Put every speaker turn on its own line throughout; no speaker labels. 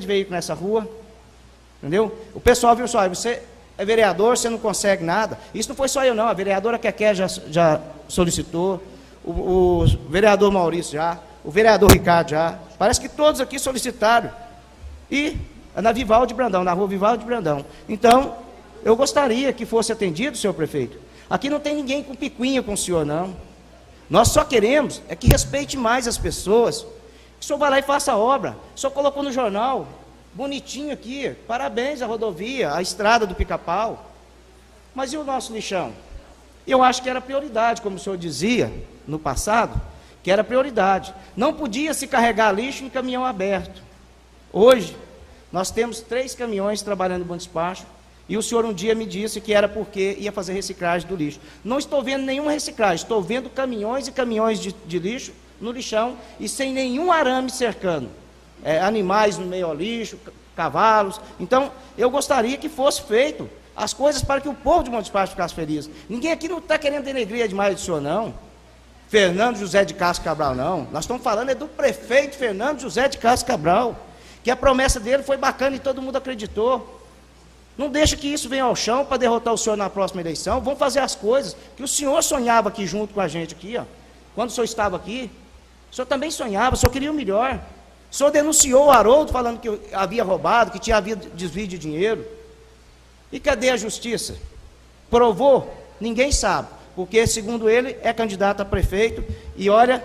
de veículo nessa rua, entendeu? O pessoal viu só, você é vereador, você não consegue nada. Isso não foi só eu não, a vereadora Keké já solicitou, o vereador Maurício já, o vereador Ricardo já, parece que todos aqui solicitaram. E na Vivaldi Brandão, na rua Vivaldi Brandão. Então, eu gostaria que fosse atendido, senhor prefeito. Aqui não tem ninguém com picuinha com o senhor, não. Nós só queremos é que respeite mais as pessoas. Que o senhor vá lá e faça a obra. O senhor colocou no jornal, bonitinho aqui, parabéns à rodovia, à estrada do Pica-Pau. Mas e o nosso lixão? Eu acho que era prioridade, como o senhor dizia no passado, que era prioridade. Não podia se carregar lixo em caminhão aberto. Hoje, nós temos 3 caminhões trabalhando no bom despacho, e o senhor um dia me disse que era porque ia fazer reciclagem do lixo. Não estou vendo nenhuma reciclagem, estou vendo caminhões e caminhões de lixo no lixão, e sem nenhum arame cercando. Animais no meio ao lixo, cavalos. Então, eu gostaria que fosse feito as coisas para que o povo de Montes Despacho ficasse feliz. Ninguém aqui não está querendo denegrir demais do senhor, não. Fernando José de Castro Cabral, não. Nós estamos falando do prefeito Fernando José de Castro Cabral, que a promessa dele foi bacana e todo mundo acreditou. Não deixa que isso venha ao chão para derrotar o senhor na próxima eleição. Vamos fazer as coisas que o senhor sonhava aqui junto com a gente aqui, ó. Quando o senhor estava aqui, o senhor também sonhava, o senhor queria o melhor. O senhor denunciou o Haroldo falando que havia roubado, que havia desvio de dinheiro. E cadê a justiça? Provou? Ninguém sabe, porque segundo ele é candidato a prefeito e olha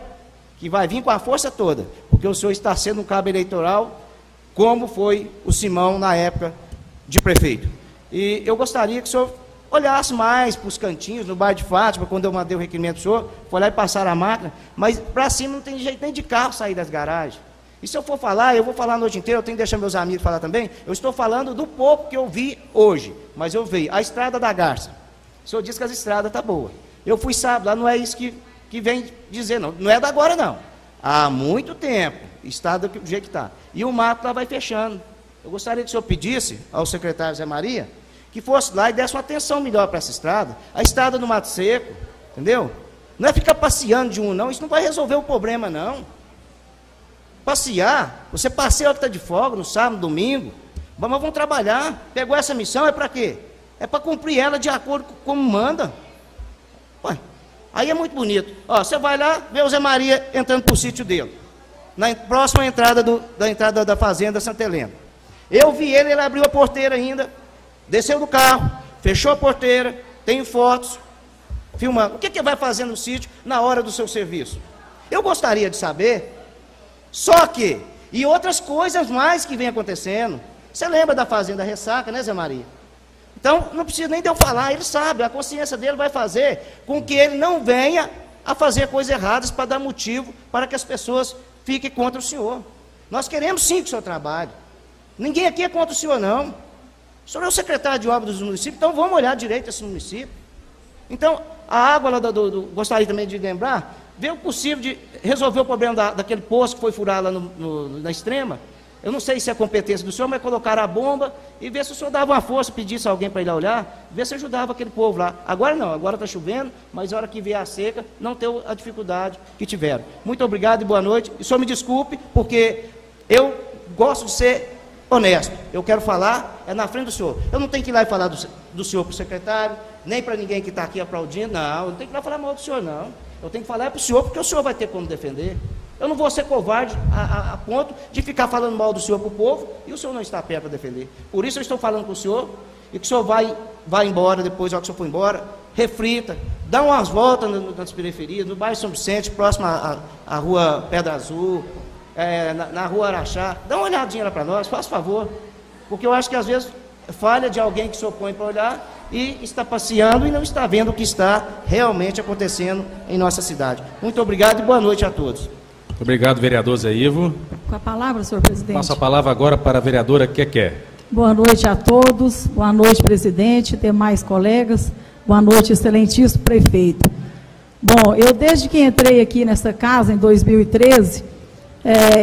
que vai vir com a força toda, porque o senhor está sendo um cabo eleitoral como foi o Simão na época de prefeito. E eu gostaria que o senhor olhasse mais para os cantinhos, no bairro de Fátima, quando eu mandei o requerimento do senhor, foi lá e passaram a máquina, mas para cima não tem jeito nem de carro sair das garagens. E se eu for falar, eu vou falar a noite inteira, eu tenho que deixar meus amigos falar também, eu estou falando do pouco que eu vi hoje, mas eu vi a estrada da Garça. O senhor disse que as estradas estão boas. Eu fui sábado, lá não é isso que vem dizer, não. Não é da agora, não. Há muito tempo, está do jeito que está. E o mato lá vai fechando. Eu gostaria que o senhor pedisse ao secretário Zé Maria que fosse lá e desse uma atenção melhor para essa estrada. A estrada no Mato Seco, entendeu? Não é ficar passeando de um, não. Isso não vai resolver o problema, não. Passear, você passeia que está de folga no sábado, no domingo. Mas vamos trabalhar. Pegou essa missão, é para quê? É para cumprir ela de acordo com como manda. Ué, aí é muito bonito. Ó, você vai lá, vê o Zé Maria entrando para o sítio dele, na próxima entrada da entrada da fazenda Santa Helena. Eu vi ele abriu a porteira ainda, desceu do carro, fechou a porteira, tenho fotos, filmando. O que vai fazer no sítio na hora do seu serviço? Eu gostaria de saber, só que, e outras coisas mais que vem acontecendo. Você lembra da fazenda Ressaca, né, Zé Maria? Então, não precisa nem de eu falar, ele sabe, a consciência dele vai fazer com que ele não venha a fazer coisas erradas para dar motivo para que as pessoas fiquem contra o senhor. Nós queremos sim que o senhor trabalhe. Ninguém aqui é contra o senhor, não. O senhor é o secretário de obras dos municípios, então vamos olhar direito esse município. Então, a água lá gostaria também de lembrar, vê o possível de resolver o problema daquele poço que foi furar lá na Extrema. Eu não sei se é competência do senhor, mas colocar a bomba e ver se o senhor dava uma força, pedisse alguém para ir lá olhar, ver se ajudava aquele povo lá. Agora não, agora está chovendo, mas a hora que vier a seca, não tem a dificuldade que tiveram. Muito obrigado e boa noite. E o senhor me desculpe, porque eu gosto de ser honesto. Eu quero falar, é na frente do senhor. Eu não tenho que ir lá e falar do senhor para o secretário, nem para ninguém que está aqui aplaudindo, não. Eu não tenho que ir lá falar mal do senhor, não. Eu tenho que falar para o senhor, porque o senhor vai ter como defender. Eu não vou ser covarde a ponto de ficar falando mal do senhor para o povo e o senhor não está perto para defender. Por isso eu estou falando com o senhor e que o senhor vai embora depois, já que o senhor for embora, reflita, dá umas voltas nas periferias, no bairro São Vicente, próximo à rua Pedra Azul, na rua Araxá, dá uma olhadinha lá para nós, faz favor, porque eu acho que às vezes falha de alguém que se opõe para olhar e está passeando e não está vendo o que está realmente acontecendo em nossa cidade. Muito obrigado e boa noite a todos.
Obrigado, vereador Zé Ivo.
Com a palavra, senhor presidente.
Passo a palavra agora para a vereadora Keké.
Boa noite a todos, boa noite, presidente, demais colegas, boa noite, excelentíssimo prefeito. Bom, eu desde que entrei aqui nessa casa, em 2013,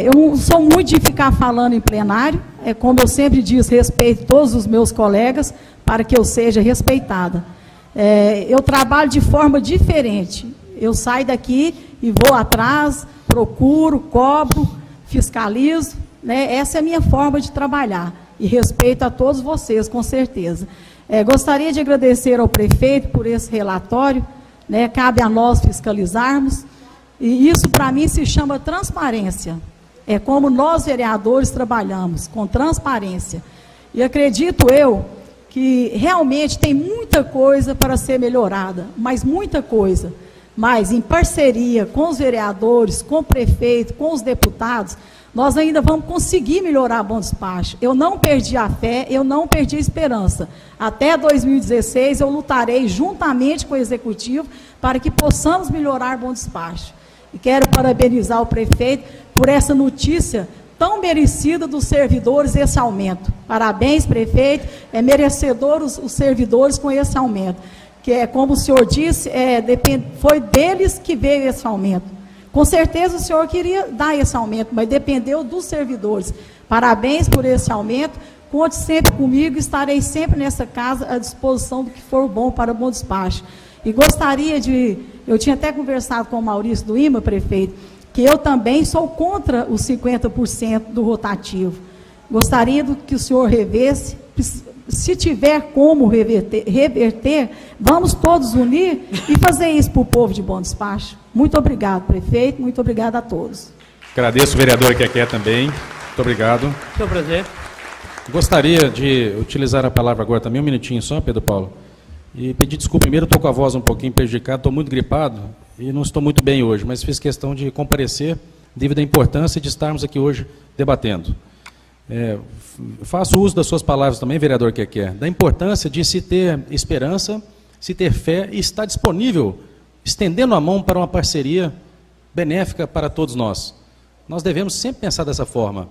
eu não sou muito de ficar falando em plenário, como eu sempre disse, respeito todos os meus colegas, para que eu seja respeitada. Eu trabalho de forma diferente, eu saio daqui e vou atrás, procuro, cobro, fiscalizo, né? Essa é a minha forma de trabalhar, e respeito a todos vocês, com certeza. Gostaria de agradecer ao prefeito por esse relatório, né? Cabe a nós fiscalizarmos, e isso para mim se chama transparência. É como nós vereadores trabalhamos, com transparência. E acredito eu que realmente tem muita coisa para ser melhorada, mas muita coisa. Mas em parceria com os vereadores, com o prefeito, com os deputados, nós ainda vamos conseguir melhorar Bom Despacho. Eu não perdi a fé, eu não perdi a esperança. Até 2016 eu lutarei juntamente com o Executivo para que possamos melhorar Bom Despacho. E quero parabenizar o prefeito por essa notícia tão merecida dos servidores, esse aumento. Parabéns, prefeito, é merecedor os servidores com esse aumento. Que é, como o senhor disse, foi deles que veio esse aumento. Com certeza o senhor queria dar esse aumento, mas dependeu dos servidores. Parabéns por esse aumento, conte sempre comigo, estarei sempre nessa casa à disposição do que for bom para o Bom Despacho. E gostaria eu tinha até conversado com o Maurício do IMA, prefeito, que eu também sou contra os 50% do rotativo. Gostaria que o senhor revesse, se tiver como reverter, vamos todos unir e fazer isso para o povo de Bom Despacho. Muito obrigado, prefeito, muito obrigado a todos.
Agradeço o vereador Keké também. Muito obrigado.
Senhor presidente.
Gostaria de utilizar a palavra agora também, um minutinho só, Pedro Paulo, e pedir desculpa. Primeiro, estou com a voz um pouquinho prejudicada, estou muito gripado e não estou muito bem hoje, mas fiz questão de comparecer devido à importância de estarmos aqui hoje debatendo. Faço uso das suas palavras também, vereador Keké, da importância de se ter esperança, se ter fé e estar disponível, estendendo a mão para uma parceria benéfica para todos nós. Nós devemos sempre pensar dessa forma.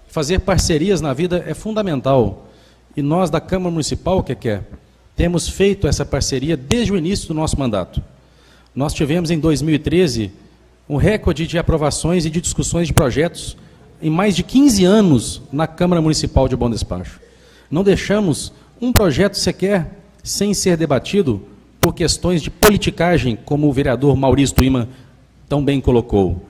Fazer parcerias na vida é fundamental. E nós, da Câmara Municipal, Keké, temos feito essa parceria desde o início do nosso mandato. Nós tivemos, em 2013, um recorde de aprovações e de discussões de projetos em mais de 15 anos na Câmara Municipal de Bom Despacho. Não deixamos um projeto sequer sem ser debatido por questões de politicagem, como o vereador Maurício do IMA tão bem colocou.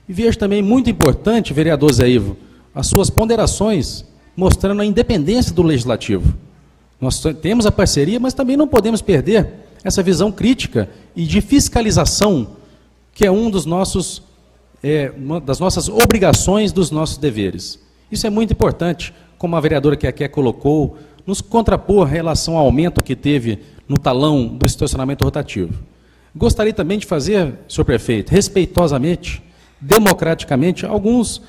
E vejo também muito importante, vereador Zé Ivo, as suas ponderações mostrando a independência do Legislativo. Nós temos a parceria, mas também não podemos perder essa visão crítica e de fiscalização, que é uma das nossas obrigações, dos nossos deveres. Isso é muito importante, como a vereadora Keké colocou, nos contrapor em relação ao aumento que teve no talão do estacionamento rotativo. Gostaria também de fazer, senhor prefeito, respeitosamente, democraticamente, algumas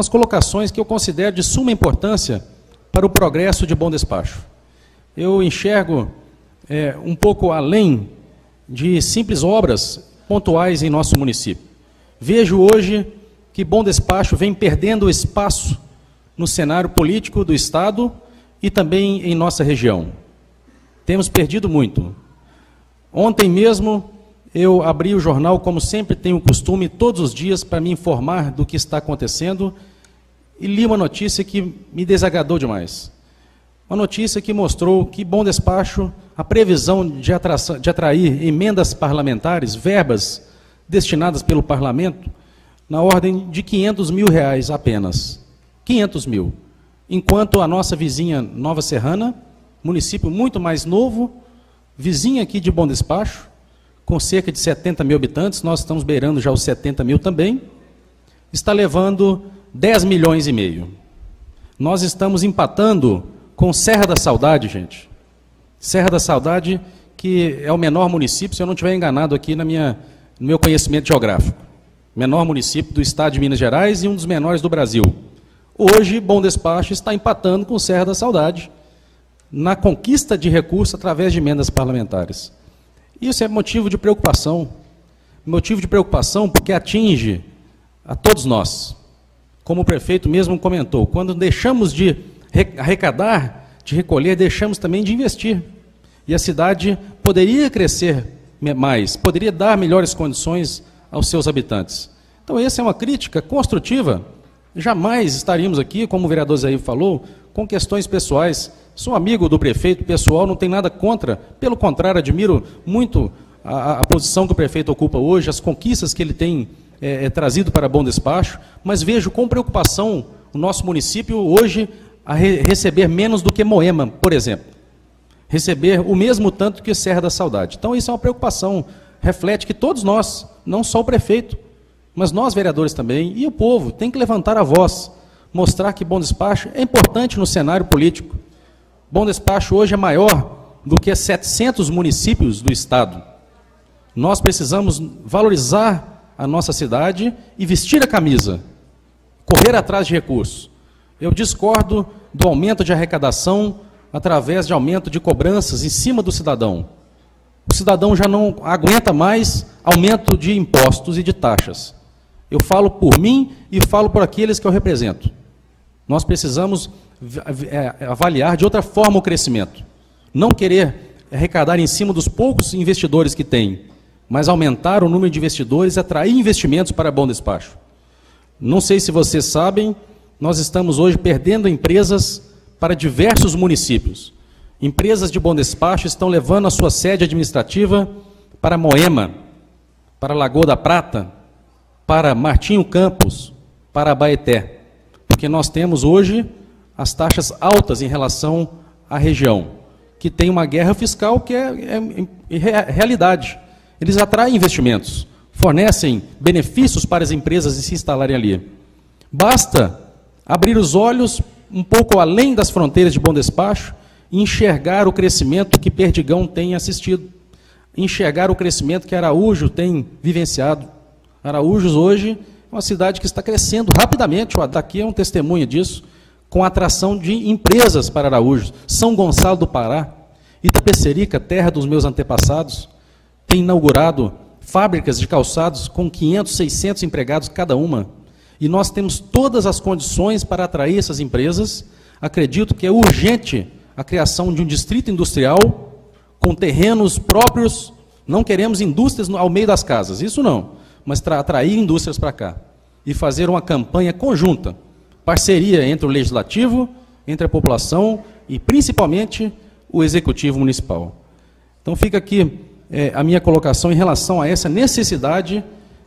colocações que eu considero de suma importância para o progresso de Bom Despacho. Eu enxergo um pouco além de simples obras pontuais em nosso município. Vejo hoje que Bom Despacho vem perdendo espaço no cenário político do Estado e também em nossa região. Temos perdido muito. Ontem mesmo eu abri o jornal, como sempre tenho o costume, todos os dias, para me informar do que está acontecendo, e li uma notícia que me desagradou demais. Uma notícia que mostrou que Bom Despacho, a previsão de atrair emendas parlamentares, verbas destinadas pelo parlamento, na ordem de R$500 mil apenas. 500 mil. Enquanto a nossa vizinha Nova Serrana, município muito mais novo, vizinha aqui de Bom Despacho, com cerca de 70 mil habitantes, nós estamos beirando já os 70 mil também, está levando 10 milhões e meio. Nós estamos empatando com Serra da Saudade, gente. Serra da Saudade, que é o menor município, se eu não estiver enganado aqui no meu conhecimento geográfico. Menor município do estado de Minas Gerais e um dos menores do Brasil. Hoje, Bom Despacho está empatando com Serra da Saudade na conquista de recursos através de emendas parlamentares. Isso é motivo de preocupação. Motivo de preocupação porque atinge a todos nós. Como o prefeito mesmo comentou, quando deixamos de arrecadar, de recolher, deixamos também de investir. E a cidade poderia crescer mais, poderia dar melhores condições aos seus habitantes. Então, essa é uma crítica construtiva. Jamais estaríamos aqui, como o vereador Zé Ivo falou, com questões pessoais. Sou amigo do prefeito pessoal, não tenho nada contra, pelo contrário, admiro muito a posição que o prefeito ocupa hoje, as conquistas que ele tem trazido para Bom Despacho, mas vejo com preocupação o nosso município hoje a receber menos do que Moema, por exemplo. Receber o mesmo tanto que Serra da Saudade. Então, isso é uma preocupação, reflete que todos nós, não só o prefeito, mas nós, vereadores também, e o povo, tem que levantar a voz, mostrar que Bom Despacho é importante no cenário político. Bom Despacho hoje é maior do que 700 municípios do estado. Nós precisamos valorizar a nossa cidade e vestir a camisa, correr atrás de recursos. Eu discordo do aumento de arrecadação através de aumento de cobranças em cima do cidadão. O cidadão já não aguenta mais aumento de impostos e de taxas. Eu falo por mim e falo por aqueles que eu represento. Nós precisamos avaliar de outra forma o crescimento. Não querer arrecadar em cima dos poucos investidores que tem, mas aumentar o número de investidores e atrair investimentos para Bom Despacho. Não sei se vocês sabem, nós estamos hoje perdendo empresas para diversos municípios. Empresas de Bom Despacho estão levando a sua sede administrativa para Moema, para Lagoa da Prata, para Martinho Campos, para Abaeté, porque nós temos hoje as taxas altas em relação à região, que tem uma guerra fiscal que é realidade. Eles atraem investimentos, fornecem benefícios para as empresas se instalarem ali. Basta abrir os olhos um pouco além das fronteiras de Bom Despacho e enxergar o crescimento que Perdigão tem assistido, enxergar o crescimento que Araújo tem vivenciado. Araújos hoje é uma cidade que está crescendo rapidamente, daqui é um testemunho disso, com a atração de empresas para Araújos. São Gonçalo do Pará, Itapecerica, terra dos meus antepassados, tem inaugurado fábricas de calçados com 500, 600 empregados cada uma. E nós temos todas as condições para atrair essas empresas. Acredito que é urgente a criação de um distrito industrial com terrenos próprios. Não queremos indústrias ao meio das casas, isso não, mas atrair indústrias para cá e fazer uma campanha conjunta, parceria entre o Legislativo, entre a população e, principalmente, o Executivo Municipal. Então, fica aqui a minha colocação em relação a essa necessidade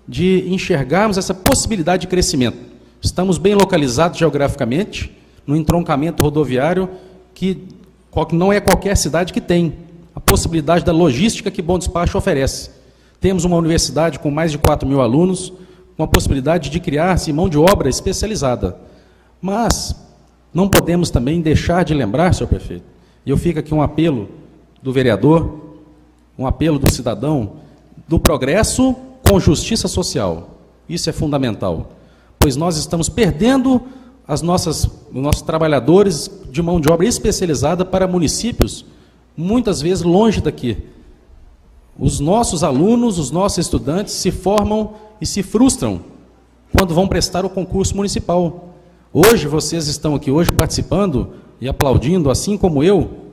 de enxergarmos essa possibilidade de crescimento. Estamos bem localizados geograficamente, no entroncamento rodoviário, que não é qualquer cidade que tem a possibilidade da logística que Bom Despacho oferece. Temos uma universidade com mais de 4.000 alunos, com a possibilidade de criar-se mão de obra especializada. Mas não podemos também deixar de lembrar, senhor prefeito, e eu fico aqui um apelo do vereador, um apelo do cidadão, do progresso com justiça social. Isso é fundamental, pois nós estamos perdendo os nossos trabalhadores de mão de obra especializada para municípios, muitas vezes longe daqui. Os nossos alunos, os nossos estudantes se formam e se frustram quando vão prestar o concurso municipal. Hoje, vocês estão aqui hoje participando e aplaudindo, assim como eu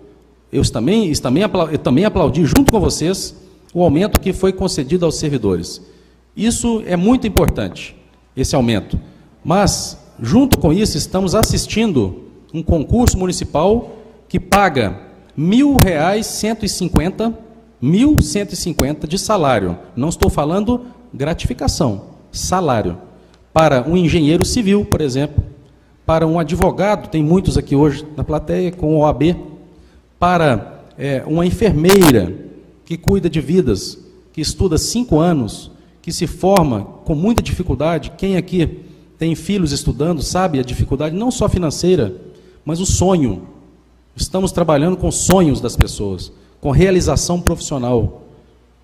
também aplaudi junto com vocês o aumento que foi concedido aos servidores. Isso é muito importante, esse aumento. Mas, junto com isso, estamos assistindo um concurso municipal que paga R$ 1.150 de salário. Não estou falando gratificação, salário. Para um engenheiro civil, por exemplo, para um advogado, tem muitos aqui hoje na plateia com OAB, para uma enfermeira que cuida de vidas, que estuda 5 anos, que se forma com muita dificuldade. Quem aqui tem filhos estudando sabe a dificuldade, não só financeira, mas o sonho. Estamos trabalhando com sonhos das pessoas, com realização profissional.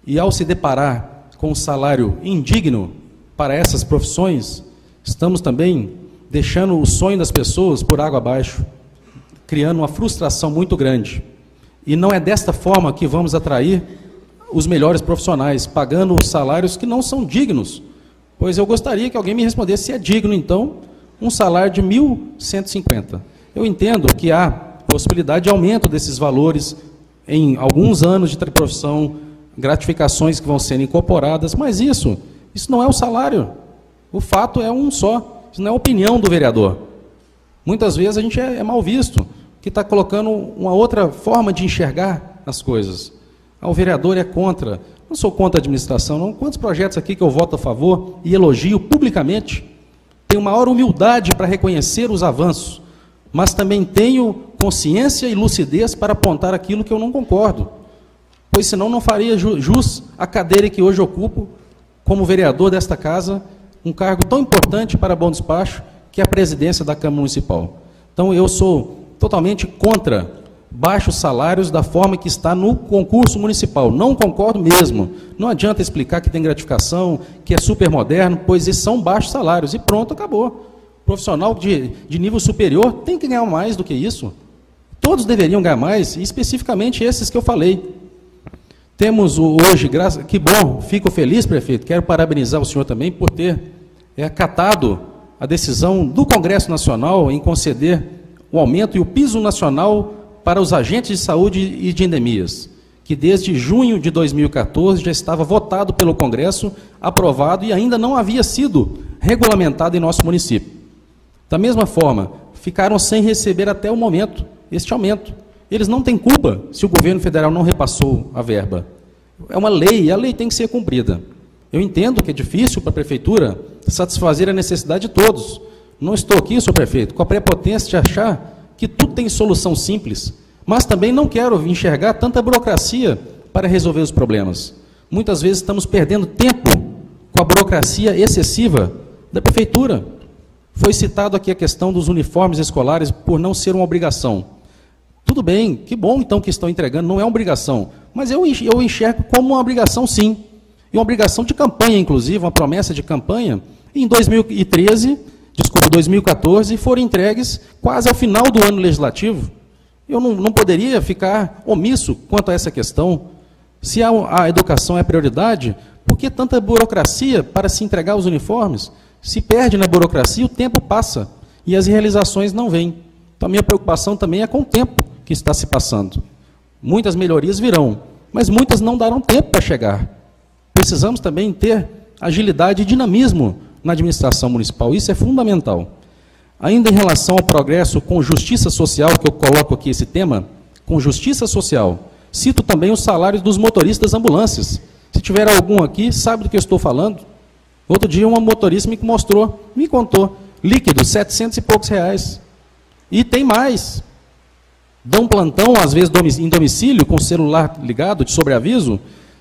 E ao se deparar com um salário indigno para essas profissões, estamos também deixando o sonho das pessoas por água abaixo, criando uma frustração muito grande. E não é desta forma que vamos atrair os melhores profissionais, pagando salários que não são dignos. Pois eu gostaria que alguém me respondesse se é digno, então, um salário de R$ 1.150. Eu entendo que há possibilidade de aumento desses valores em alguns anos de profissão, gratificações que vão sendo incorporadas, mas isso não é o salário. O fato é um só, isso não é a opinião do vereador. Muitas vezes a gente é mal visto, que está colocando uma outra forma de enxergar as coisas. O vereador é contra. Não sou contra a administração, não. Quantos projetos aqui que eu voto a favor e elogio publicamente? tenho maior humildade para reconhecer os avanços, mas também tenho consciência e lucidez para apontar aquilo que eu não concordo, pois senão não faria jus à cadeira que hoje ocupo como vereador desta casa, um cargo tão importante para bom despacho, que é a presidência da Câmara Municipal. Então, eu sou totalmente contra baixos salários da forma que está no concurso municipal. Não concordo mesmo. Não adianta explicar que tem gratificação, que é super moderno, pois esses são baixos salários. E pronto, acabou. Profissional de nível superior tem que ganhar mais do que isso. Todos deveriam ganhar mais, e especificamente esses que eu falei. Temos hoje, que bom, fico feliz, prefeito, quero parabenizar o senhor também por ter acatado a decisão do Congresso Nacional em conceder o aumento e o piso nacional para os agentes de saúde e de endemias, que desde junho de 2014 já estava votado pelo Congresso, aprovado e ainda não havia sido regulamentado em nosso município. Da mesma forma, ficaram sem receber até o momento este aumento. Eles não têm culpa se o governo federal não repassou a verba. É uma lei, e a lei tem que ser cumprida. Eu entendo que é difícil para a prefeitura satisfazer a necessidade de todos. Não estou aqui, senhor prefeito, com a prepotência de achar que tudo tem solução simples, mas também não quero enxergar tanta burocracia para resolver os problemas. Muitas vezes estamos perdendo tempo com a burocracia excessiva da prefeitura. Foi citado aqui a questão dos uniformes escolares por não ser uma obrigação. Tudo bem, que bom então que estão entregando, não é uma obrigação, mas eu enxergo como uma obrigação sim, e uma obrigação de campanha, inclusive, uma promessa de campanha. Em 2014, foram entregues quase ao final do ano legislativo. Eu não poderia ficar omisso quanto a essa questão. Se a educação é prioridade, por que tanta burocracia para se entregar os uniformes? Se perde na burocracia, o tempo passa e as realizações não vêm. Então, a minha preocupação também é com o tempo que está se passando. Muitas melhorias virão, mas muitas não darão tempo para chegar. Precisamos também ter agilidade e dinamismo na administração municipal. Isso é fundamental. Ainda em relação ao progresso com justiça social, que eu coloco aqui esse tema, com justiça social, cito também os salários dos motoristas das ambulâncias. Se tiver algum aqui, sabe do que eu estou falando? Outro dia, uma motorista me contou, líquido, 700 e poucos reais. E tem mais. Dão plantão, às vezes, em domicílio, com o celular ligado, de sobreaviso.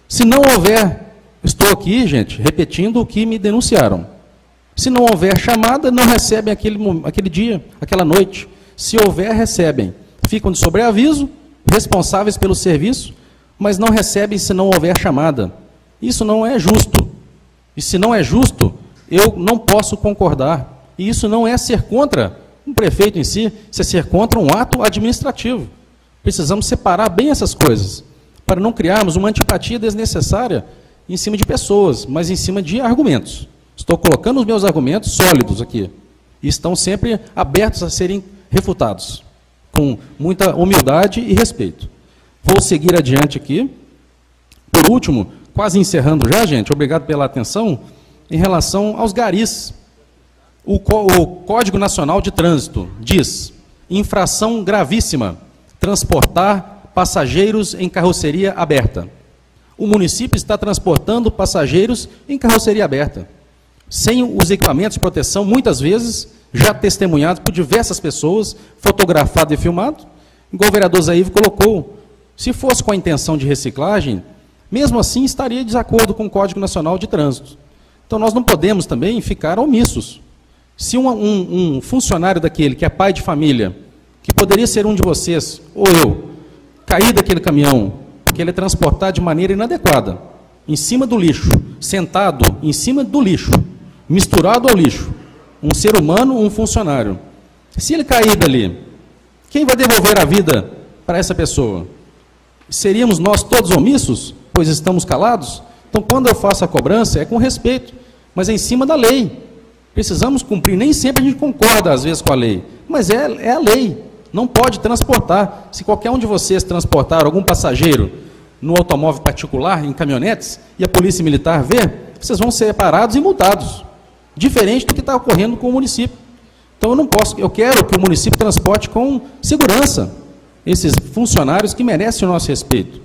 Se não houver, estou aqui, gente, repetindo o que me denunciaram. Se não houver chamada, não recebem aquele dia, aquela noite. Se houver, recebem. Ficam de sobreaviso, responsáveis pelo serviço, mas não recebem se não houver chamada. Isso não é justo. E se não é justo, eu não posso concordar. E isso não é ser contra um prefeito em si, isso é ser contra um ato administrativo. Precisamos separar bem essas coisas, para não criarmos uma antipatia desnecessária em cima de pessoas, mas em cima de argumentos. Estou colocando os meus argumentos sólidos aqui, e estão sempre abertos a serem refutados, com muita humildade e respeito. Vou seguir adiante aqui. Por último, quase encerrando já, gente, obrigado pela atenção, em relação aos garis. O Código Nacional de Trânsito diz: infração gravíssima, transportar passageiros em carroceria aberta. O município está transportando passageiros em carroceria aberta, sem os equipamentos de proteção, muitas vezes, já testemunhados por diversas pessoas, fotografado e filmado. O vereador Zé Ivo colocou, se fosse com a intenção de reciclagem, mesmo assim estaria em desacordo com o Código Nacional de Trânsito. Então, nós não podemos também ficar omissos. Se um funcionário daquele, que é pai de família, que poderia ser um de vocês, ou eu, cair daquele caminhão, porque ele é transportado de maneira inadequada, em cima do lixo, sentado em cima do lixo, misturado ao lixo, um ser humano, um funcionário. Se ele cair dali, quem vai devolver a vida para essa pessoa? Seríamos nós todos omissos, pois estamos calados? Então, quando eu faço a cobrança, é com respeito, mas é em cima da lei. Precisamos cumprir, nem sempre a gente concorda, às vezes, com a lei, mas é a lei, não pode transportar. Se qualquer um de vocês transportar algum passageiro no automóvel particular, em caminhonetes, e a polícia militar ver, vocês vão ser parados e multados, diferente do que está ocorrendo com o município. Então, eu quero que o município transporte com segurança esses funcionários que merecem o nosso respeito.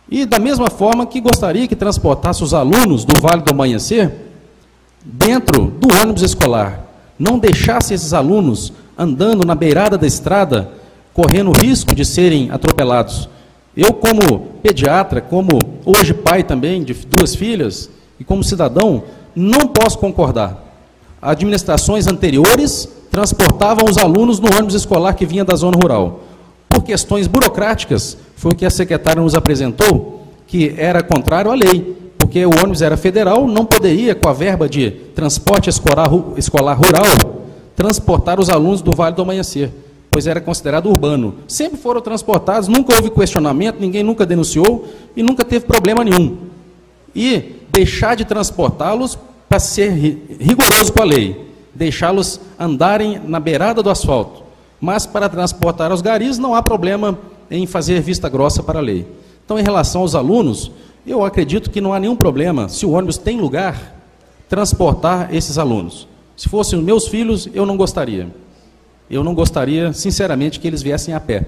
E da mesma forma que gostaria que transportasse os alunos do Vale do Amanhecer dentro do ônibus escolar. não deixasse esses alunos andando na beirada da estrada, correndo o risco de serem atropelados. Eu, como pediatra, como hoje pai também de 2 filhas, e como cidadão, não posso concordar. Administrações anteriores transportavam os alunos no ônibus escolar que vinha da zona rural. Por questões burocráticas, foi o que a secretária nos apresentou, que era contrário à lei, porque o ônibus era federal, não poderia, com a verba de transporte escolar rural, transportar os alunos do Vale do Amanhecer, pois era considerado urbano. Sempre foram transportados, nunca houve questionamento, ninguém nunca denunciou e nunca teve problema nenhum. E deixar de transportá-los para ser rigoroso com a lei, deixá-los andarem na beirada do asfalto. Mas para transportar os garis não há problema em fazer vista grossa para a lei. Então, em relação aos alunos, eu acredito que não há nenhum problema, se o ônibus tem lugar, transportar esses alunos. Se fossem os meus filhos, eu não gostaria. Eu não gostaria, sinceramente, que eles viessem a pé.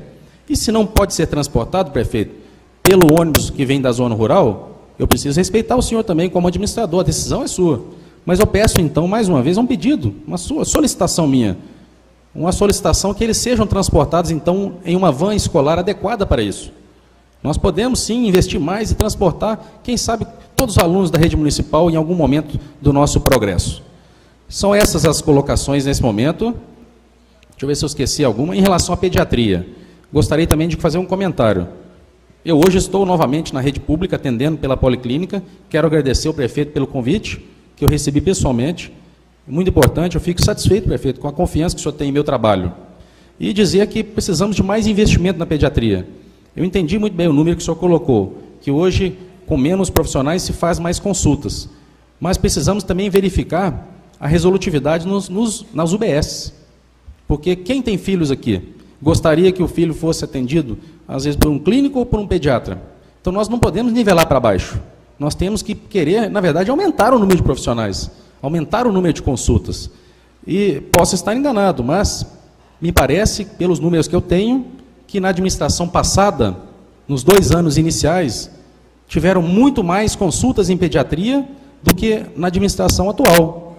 E se não pode ser transportado, prefeito, pelo ônibus que vem da zona rural, eu preciso respeitar o senhor também como administrador, a decisão é sua. Mas eu peço, então, mais uma vez, um pedido, uma solicitação minha, uma solicitação que eles sejam transportados, então, em uma van escolar adequada para isso. Nós podemos, sim, investir mais e transportar, quem sabe, todos os alunos da rede municipal em algum momento do nosso progresso. São essas as colocações nesse momento. Deixa eu ver se eu esqueci alguma. Em relação à pediatria, gostaria também de fazer um comentário. Eu hoje estou novamente na rede pública, atendendo pela Policlínica. Quero agradecer ao prefeito pelo convite, que eu recebi pessoalmente. Muito importante, eu fico satisfeito, prefeito, com a confiança que o senhor tem em meu trabalho. E dizer que precisamos de mais investimento na pediatria. Eu entendi muito bem o número que o senhor colocou, que hoje, com menos profissionais, se faz mais consultas. Mas precisamos também verificar a resolutividade nas UBS. Porque quem tem filhos aqui gostaria que o filho fosse atendido, às vezes, por um clínico ou por um pediatra. Então, nós não podemos nivelar para baixo. Nós temos que querer, na verdade, aumentar o número de profissionais, aumentar o número de consultas. E posso estar enganado, mas me parece, pelos números que eu tenho, que na administração passada, nos 2 anos iniciais, tiveram muito mais consultas em pediatria do que na administração atual.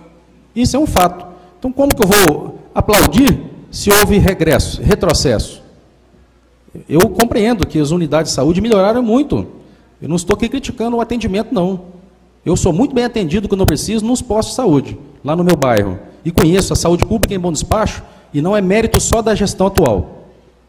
Isso é um fato. Então, como que eu vou aplaudir se houve retrocesso? Eu compreendo que as unidades de saúde melhoraram muito. Eu não estou aqui criticando o atendimento, não. Eu sou muito bem atendido quando eu preciso nos postos de saúde, lá no meu bairro. E conheço a saúde pública em Bom Despacho, e não é mérito só da gestão atual.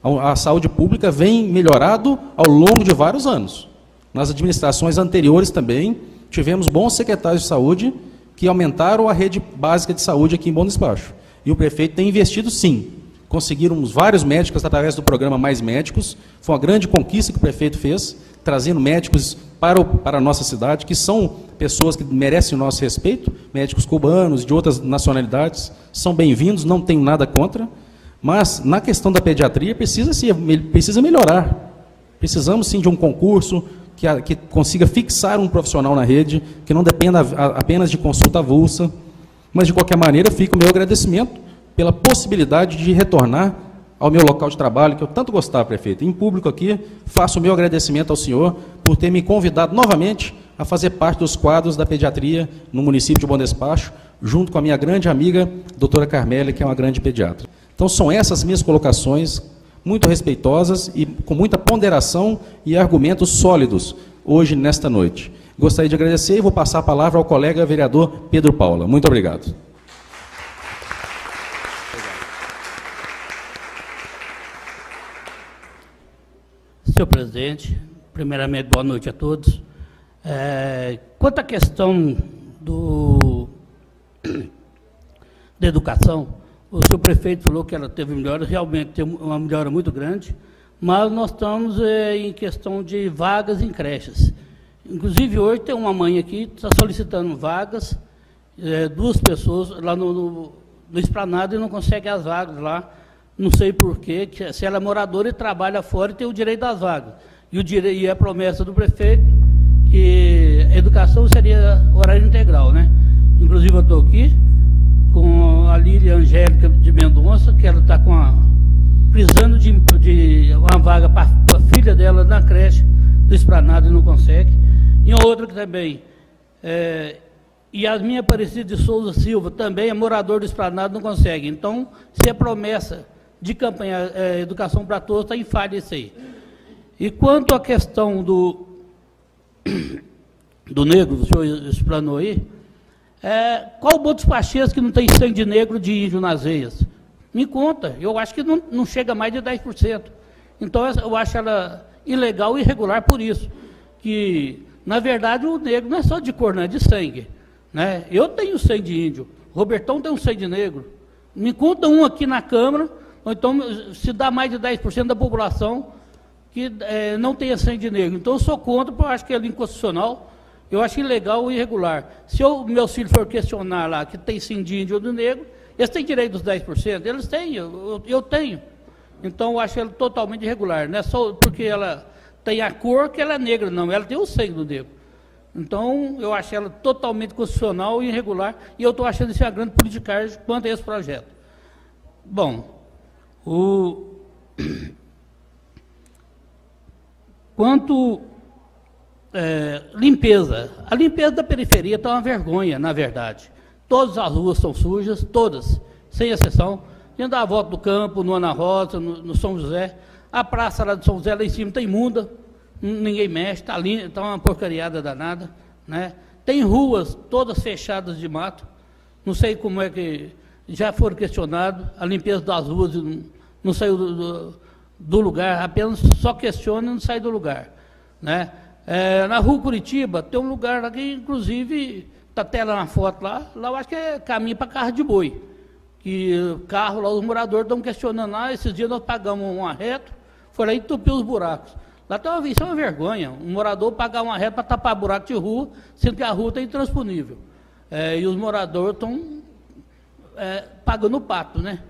A saúde pública vem melhorado ao longo de vários anos. Nas administrações anteriores também, tivemos bons secretários de saúde que aumentaram a rede básica de saúde aqui em Bom Despacho. E o prefeito tem investido, sim. Conseguimos vários médicos através do programa Mais Médicos. Foi uma grande conquista que o prefeito fez, trazendo médicos para a nossa cidade, que são pessoas que merecem o nosso respeito, médicos cubanos, de outras nacionalidades, são bem-vindos, não tenho nada contra. Mas, na questão da pediatria, precisa melhorar. Precisamos, sim, de um concurso que consiga fixar um profissional na rede, que não dependa apenas de consulta avulsa. Mas, de qualquer maneira, fica o meu agradecimento pela possibilidade de retornar ao meu local de trabalho, que eu tanto gostava, prefeito. Em público aqui, faço o meu agradecimento ao senhor por ter me convidado novamente a fazer parte dos quadros da pediatria no município de Bom Despacho, junto com a minha grande amiga, doutora Carmélia, que é uma grande pediatra. Então, são essas minhas colocações, muito respeitosas e com muita ponderação e argumentos sólidos, hoje, nesta noite. Gostaria de agradecer e vou passar a palavra ao colega vereador Pedro Paula. Muito obrigado.
Senhor presidente, primeiramente, boa noite a todos. Quanto à questão da educação, o senhor prefeito falou que ela teve melhora, realmente tem uma melhora muito grande, mas nós estamos em questão de vagas em creches. Inclusive, hoje tem uma mãe aqui que está solicitando vagas, 2 pessoas lá no Esplanado e não consegue as vagas lá, não sei porquê, se ela é moradora e trabalha fora e tem o direito das vagas. E a promessa do prefeito que a educação seria horário integral, né? Inclusive, eu estou aqui com a Lília Angélica de Mendonça, que ela está precisando de uma vaga para a filha dela na creche do Esplanado e não consegue. E outra que também E a minha Aparecida de Souza Silva também é morador do Esplanado, não consegue. Então, se é promessa de campanha Educação para Todos, está em falha isso aí. E quanto à questão do negro, o senhor explanou aí, qual o Botos Pachês que não tem sangue de negro de índio nas veias? Me conta, eu acho que não chega a mais de 10%. Então, eu acho ela ilegal e irregular por isso. Que, na verdade, o negro não é só de cor, não é de sangue. Né? Eu tenho sangue de índio, o Robertão tem um sangue de negro. Me conta um aqui na Câmara, ou então se dá mais de 10% da população que não tenha sangue de negro. Então eu sou contra, porque eu acho que é inconstitucional, eu acho ilegal e irregular. Se meus filhos for questionar lá que tem sim de índio ou de negro, eles têm direito dos 10%? Eles têm, eu tenho. Então eu acho ela totalmente irregular. Não é só porque ela tem a cor que ela é negra, não, ela tem o sangue do negro. Então, eu acho ela totalmente constitucional e irregular, e eu estou achando isso uma grande politicagem quanto a esse projeto. Bom, quanto limpeza, a limpeza da periferia está uma vergonha, na verdade. Todas as ruas estão sujas, todas, sem exceção. A gente dá a volta do campo, no Ana Rosa, no São José, a praça lá de São José, lá em cima, está imunda, ninguém mexe, está uma porcariada danada, né? Tem ruas todas fechadas de mato, não sei como é que já foram questionados, a limpeza das ruas não saiu do lugar, apenas só questiona e não sai do lugar, né? Na rua Curitiba tem um lugar lá que, inclusive, está até lá na foto lá eu acho que é caminho para carro de boi, que carro lá, os moradores estão questionando lá, esses dias nós pagamos um arreto, foi lá e entupiu os buracos. Lá isso é uma vergonha, um morador pagar uma reta para tapar buraco de rua, sendo que a rua está intransponível. E os moradores estão pagando o pato, né?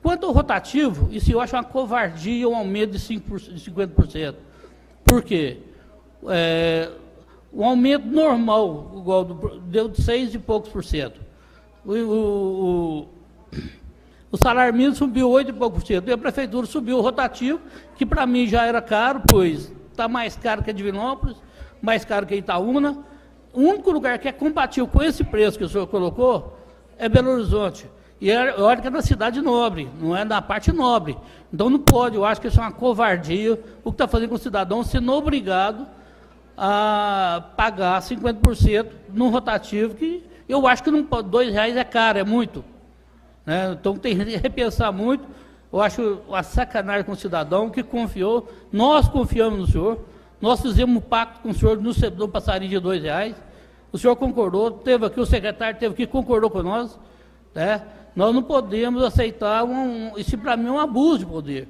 Quanto ao rotativo, isso eu acho uma covardia, um aumento de 50%. Por quê? Um aumento normal, igual deu de 6 e poucos por cento. O salário mínimo subiu 8 e poucos por cento, e a prefeitura subiu o rotativo, que para mim já era caro, pois está mais caro que a Divinópolis, mais caro que a Itaúna. O único lugar que é compatível com esse preço que o senhor colocou é Belo Horizonte. E olha que é na cidade nobre, não é na parte nobre. Então não pode, eu acho que isso é uma covardia, o que está fazendo com o cidadão sendo obrigado a pagar 50% num rotativo, que eu acho que não pode, R$2 é caro, é muito. Né? Então tem que repensar muito. Eu acho uma sacanagem com o cidadão que confiou, nós confiamos no senhor, nós fizemos um pacto com o senhor no passarinho de R$2, o senhor concordou, teve aqui, o secretário teve aqui, concordou com nós, né? Nós não podemos aceitar isso para mim é um abuso de poder,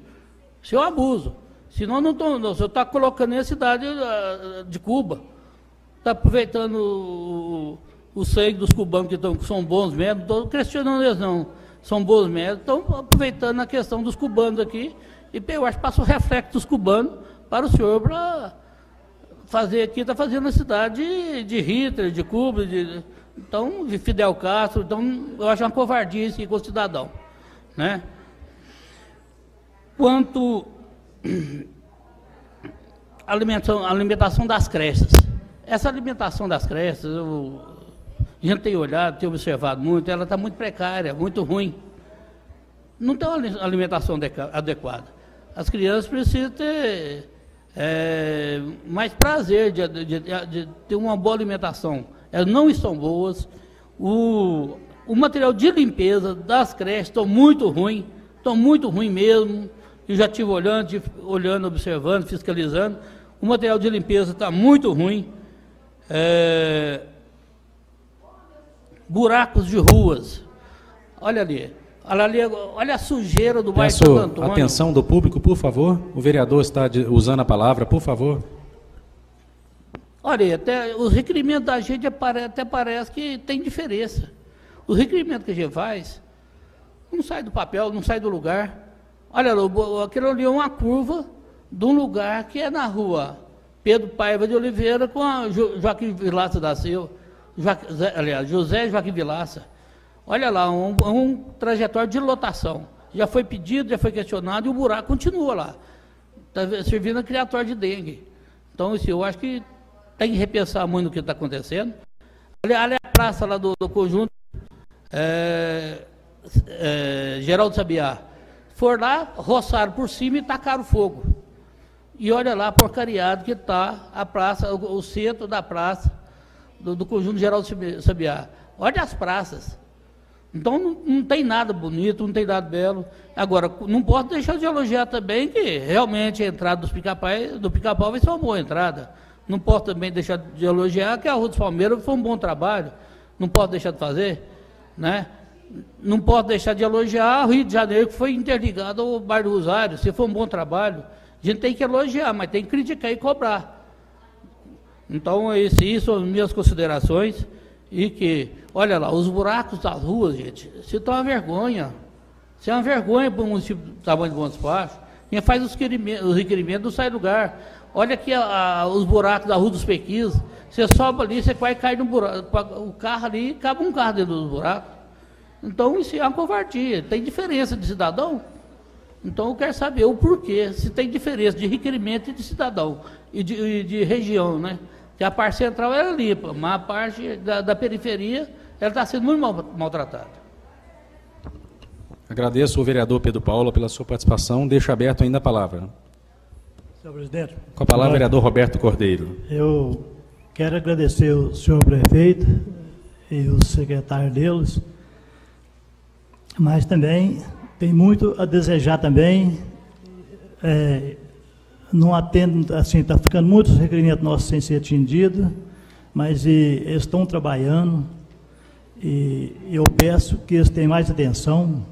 isso é um abuso, senão não o senhor está colocando a cidade de Cuba, está aproveitando o sangue dos cubanos que são bons mesmo, não estou questionando eles não, são bons médicos, estão aproveitando a questão dos cubanos aqui, e eu acho que passa o reflexo dos cubanos para o senhor, para fazer aqui, está fazendo a cidade de Hitler, de Cuba, então, de Fidel Castro, então eu acho uma covardia isso com o cidadão, né? Quanto à alimentação das creches, essa alimentação das creches, a gente tem olhado, tem observado muito, ela está muito precária, muito ruim. Não tem uma alimentação adequada. As crianças precisam ter mais prazer de ter uma boa alimentação. Elas não estão boas. O material de limpeza das creches estão muito ruim mesmo. Eu já estive olhando, observando, fiscalizando. O material de limpeza está muito ruim. Buracos de ruas. Olha ali, olha a sujeira do bairro Santo Antônio.
Atenção do público, por favor. O vereador está usando a palavra, por favor.
Olha, até os requerimentos da gente até parece que tem diferença. Os requerimentos que a gente faz não sai do papel, não sai do lugar. Olha, aquilo ali é uma curva de um lugar que é na rua Pedro Paiva de Oliveira com a Joaquim Vilaça da Silva. José Joaquim Vilaça. Olha lá, um trajetório de lotação. Já foi pedido, já foi questionado e o buraco continua lá. Está servindo a criatório de dengue. Então, eu acho que tem que repensar muito o que está acontecendo. Olha a praça lá do conjunto Geraldo Sabiá. Foram lá, roçaram por cima e tacaram fogo. E olha lá, porcariado que está a praça, o centro da praça do conjunto Geraldo Sabiá. Olha as praças. Então não tem nada bonito, não tem nada belo. Agora, não posso deixar de elogiar também que realmente a entrada do Pica-Pau vai ser uma boa entrada. Não posso também deixar de elogiar que a Rua dos Palmeiras foi um bom trabalho. Não posso deixar de fazer, né? Não posso deixar de elogiar o Rio de Janeiro, que foi interligado ao bairro do Rosário. Se foi um bom trabalho, a gente tem que elogiar, mas tem que criticar e cobrar. Então, isso são minhas considerações. E que, olha lá, os buracos das ruas, gente, isso é uma vergonha. Isso é uma vergonha para um município do tamanho de Bom Despacho. Quem faz os requerimentos não sai do lugar. Olha aqui os buracos da Rua dos Pequis. Você sobe ali, você vai cair no buraco. O carro ali, cabe um carro dentro dos buracos. Então, isso é uma covardia. Tem diferença de cidadão? Então, eu quero saber o porquê, se tem diferença de requerimento e de cidadão, e de região, né? Que a parte central era limpa, mas a parte da periferia, ela está sendo muito maltratada.
Agradeço ao vereador Pedro Paulo pela sua participação. Deixo aberto ainda a palavra.
Senhor presidente.
Com a palavra, vereador Roberto Cordeiro.
Eu quero agradecer ao senhor prefeito e o secretário deles, mas também tem muito a desejar também. Não atendo, assim, está ficando muitos requerimentos nossos sem ser atendidos, mas eles estão trabalhando e eu peço que eles tenham mais atenção,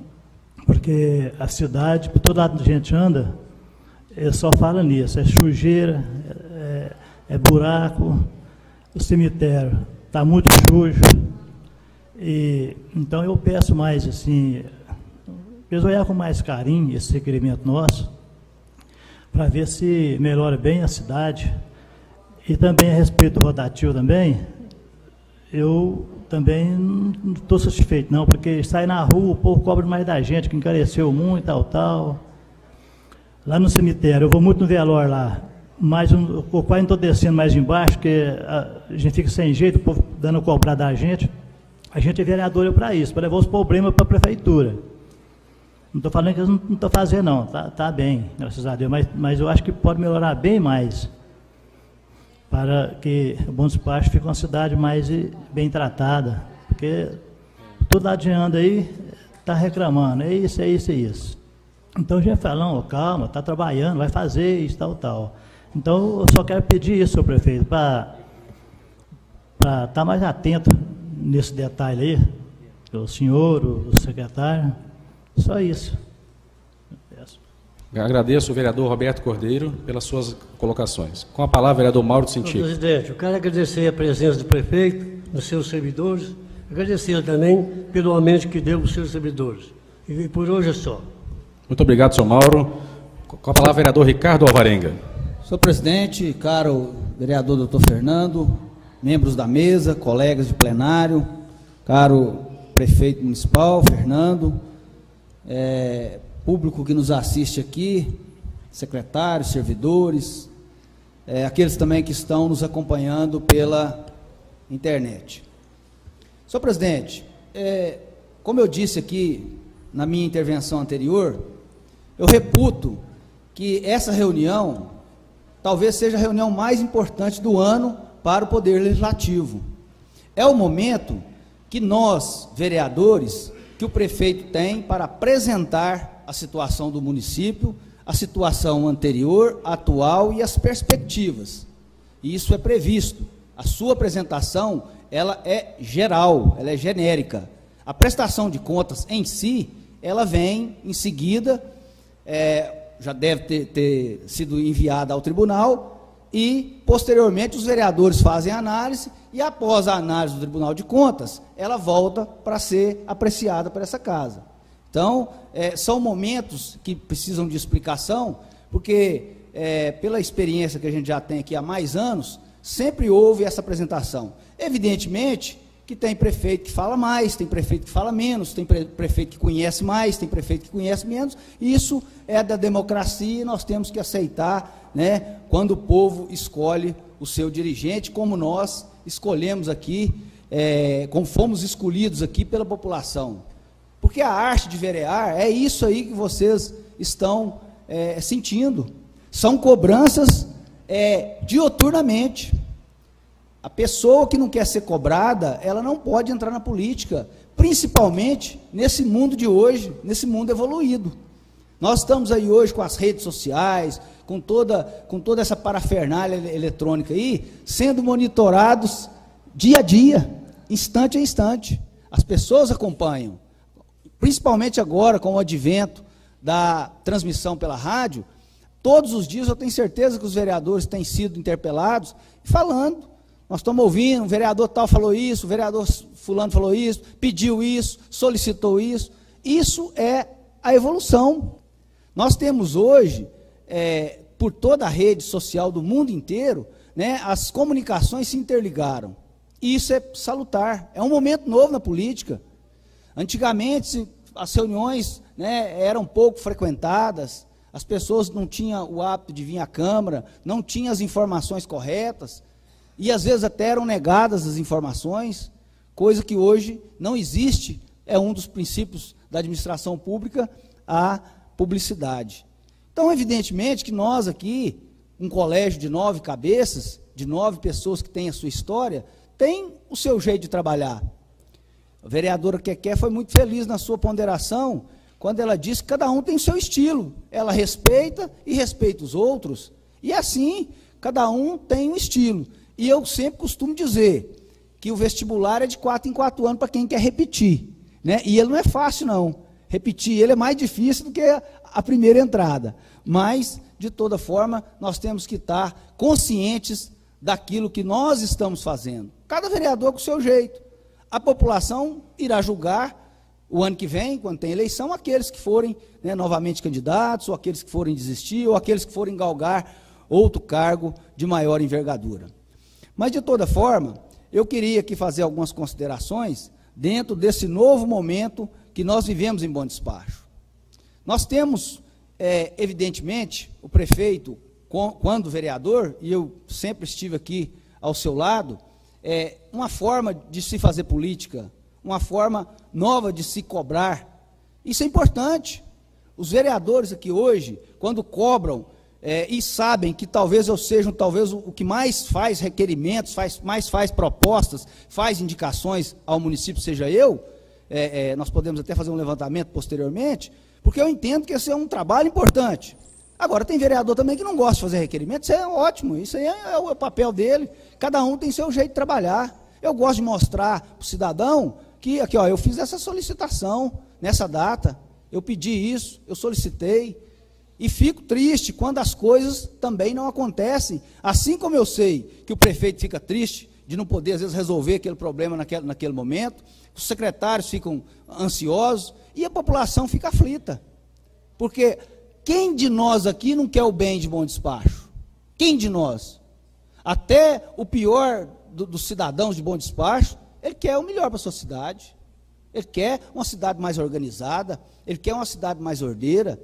porque a cidade, por todo lado que a gente anda, eles só falam nisso, é sujeira, é buraco, o cemitério está muito sujo, e então eu peço mais, assim, eles olhar com mais carinho esse requerimento nosso, para ver se melhora bem a cidade. E também a respeito do rotativo também, eu também não estou satisfeito não, porque sai na rua, o povo cobra mais da gente, que encareceu muito, tal. Lá no cemitério, eu vou muito no velório lá, mas eu quase não estou descendo mais embaixo, porque a gente fica sem jeito, o povo dando cobrar da gente. A gente é vereador para isso, para levar os problemas para a prefeitura. Não estou falando que eles não estão fazendo, não. Está bem, graças a Deus. Mas eu acho que pode melhorar bem mais para que o Bom Despacho fique uma cidade mais bem tratada. Porque todo lado de anda aí está reclamando. É isso, é isso, é isso. Então a gente fala, não, calma, está trabalhando, vai fazer isso, tal. Então eu só quero pedir isso, senhor prefeito, para estar mais atento nesse detalhe aí, o senhor, o secretário. Só isso.
Agradeço o vereador Roberto Cordeiro pelas suas colocações. Com a palavra, vereador Mauro Sentido.
Presidente, eu quero agradecer a presença do prefeito, dos seus servidores, agradecer também pelo aumento que deu aos seus servidores. E por hoje é só.
Muito obrigado, senhor Mauro. Com a palavra, vereador Ricardo Alvarenga.
Senhor presidente, caro vereador doutor Fernando, membros da mesa, colegas de plenário, caro prefeito municipal, Fernando, público que nos assiste aqui, secretários, servidores, aqueles também que estão nos acompanhando pela internet. Senhor presidente, como eu disse aqui na minha intervenção anterior, eu reputo que essa reunião talvez seja a reunião mais importante do ano para o Poder Legislativo. É o momento que nós, vereadores, que o prefeito tem para apresentar a situação do município, a situação anterior, atual e as perspectivas. E isso é previsto. A sua apresentação, ela é geral, ela é genérica. A prestação de contas em si, ela vem em seguida, já deve ter sido enviada ao tribunal, e posteriormente os vereadores fazem a análise, e após a análise do Tribunal de Contas, ela volta para ser apreciada por essa casa. Então, são momentos que precisam de explicação, porque pela experiência que a gente já tem aqui há mais anos, sempre houve essa apresentação. Evidentemente que tem prefeito que fala mais, tem prefeito que fala menos, tem prefeito que conhece mais, tem prefeito que conhece menos, isso é da democracia e nós temos que aceitar, né, quando o povo escolhe o seu dirigente, como nós escolhemos aqui, como fomos escolhidos aqui pela população. Porque a arte de verear é isso aí que vocês estão sentindo. São cobranças dioturnamente. A pessoa que não quer ser cobrada, ela não pode entrar na política, principalmente nesse mundo de hoje, nesse mundo evoluído. Nós estamos aí hoje com as redes sociais, com toda essa parafernália eletrônica aí, sendo monitorados dia a dia, instante a instante. As pessoas acompanham, principalmente agora com o advento da transmissão pela rádio. Todos os dias eu tenho certeza que os vereadores têm sido interpelados e falando. Nós estamos ouvindo, o vereador tal falou isso, o vereador fulano falou isso, pediu isso, solicitou isso. Isso é a evolução. Nós temos hoje, por toda a rede social do mundo inteiro, né, as comunicações se interligaram. E isso é salutar, é um momento novo na política. Antigamente, as reuniões, né, eram pouco frequentadas, as pessoas não tinham o hábito de vir à Câmara, não tinham as informações corretas, e às vezes até eram negadas as informações, coisa que hoje não existe, é um dos princípios da administração pública, a publicidade. Então, evidentemente que nós aqui, um colégio de 9 cabeças, de 9 pessoas que têm a sua história, tem o seu jeito de trabalhar. A vereadora Keké foi muito feliz na sua ponderação, quando ela disse que cada um tem o seu estilo. Ela respeita e respeita os outros, e assim, cada um tem um estilo. E eu sempre costumo dizer que o vestibular é de 4 em 4 anos para quem quer repetir, né? E ele não é fácil, não. Repetir ele é mais difícil do que a primeira entrada. Mas, de toda forma, nós temos que estar conscientes daquilo que nós estamos fazendo. Cada vereador com o seu jeito. A população irá julgar o ano que vem, quando tem eleição, aqueles que forem, né, novamente candidatos, ou aqueles que forem desistir, ou aqueles que forem galgar outro cargo de maior envergadura. Mas, de toda forma, eu queria aqui fazer algumas considerações dentro desse novo momento que nós vivemos em Bom Despacho. Nós temos, evidentemente, o prefeito, quando vereador, e eu sempre estive aqui ao seu lado, uma forma de se fazer política, uma forma nova de se cobrar. Isso é importante. Os vereadores aqui hoje, quando cobram, e sabem que talvez eu seja o que mais faz requerimentos, mais faz propostas, faz indicações ao município, seja eu, nós podemos até fazer um levantamento posteriormente, porque eu entendo que esse é um trabalho importante. Agora, tem vereador também que não gosta de fazer requerimentos, isso é ótimo, isso aí é o papel dele, cada um tem seu jeito de trabalhar. Eu gosto de mostrar para o cidadão que, aqui, ó, eu fiz essa solicitação nessa data, eu pedi isso, eu solicitei, e fico triste quando as coisas também não acontecem, assim como eu sei que o prefeito fica triste de não poder, às vezes, resolver aquele problema naquele momento, os secretários ficam ansiosos, e a população fica aflita, porque quem de nós aqui não quer o bem de Bom Despacho? Quem de nós? Até o pior dos cidadãos de Bom Despacho, ele quer o melhor para a sua cidade, ele quer uma cidade mais organizada, ele quer uma cidade mais ordeira.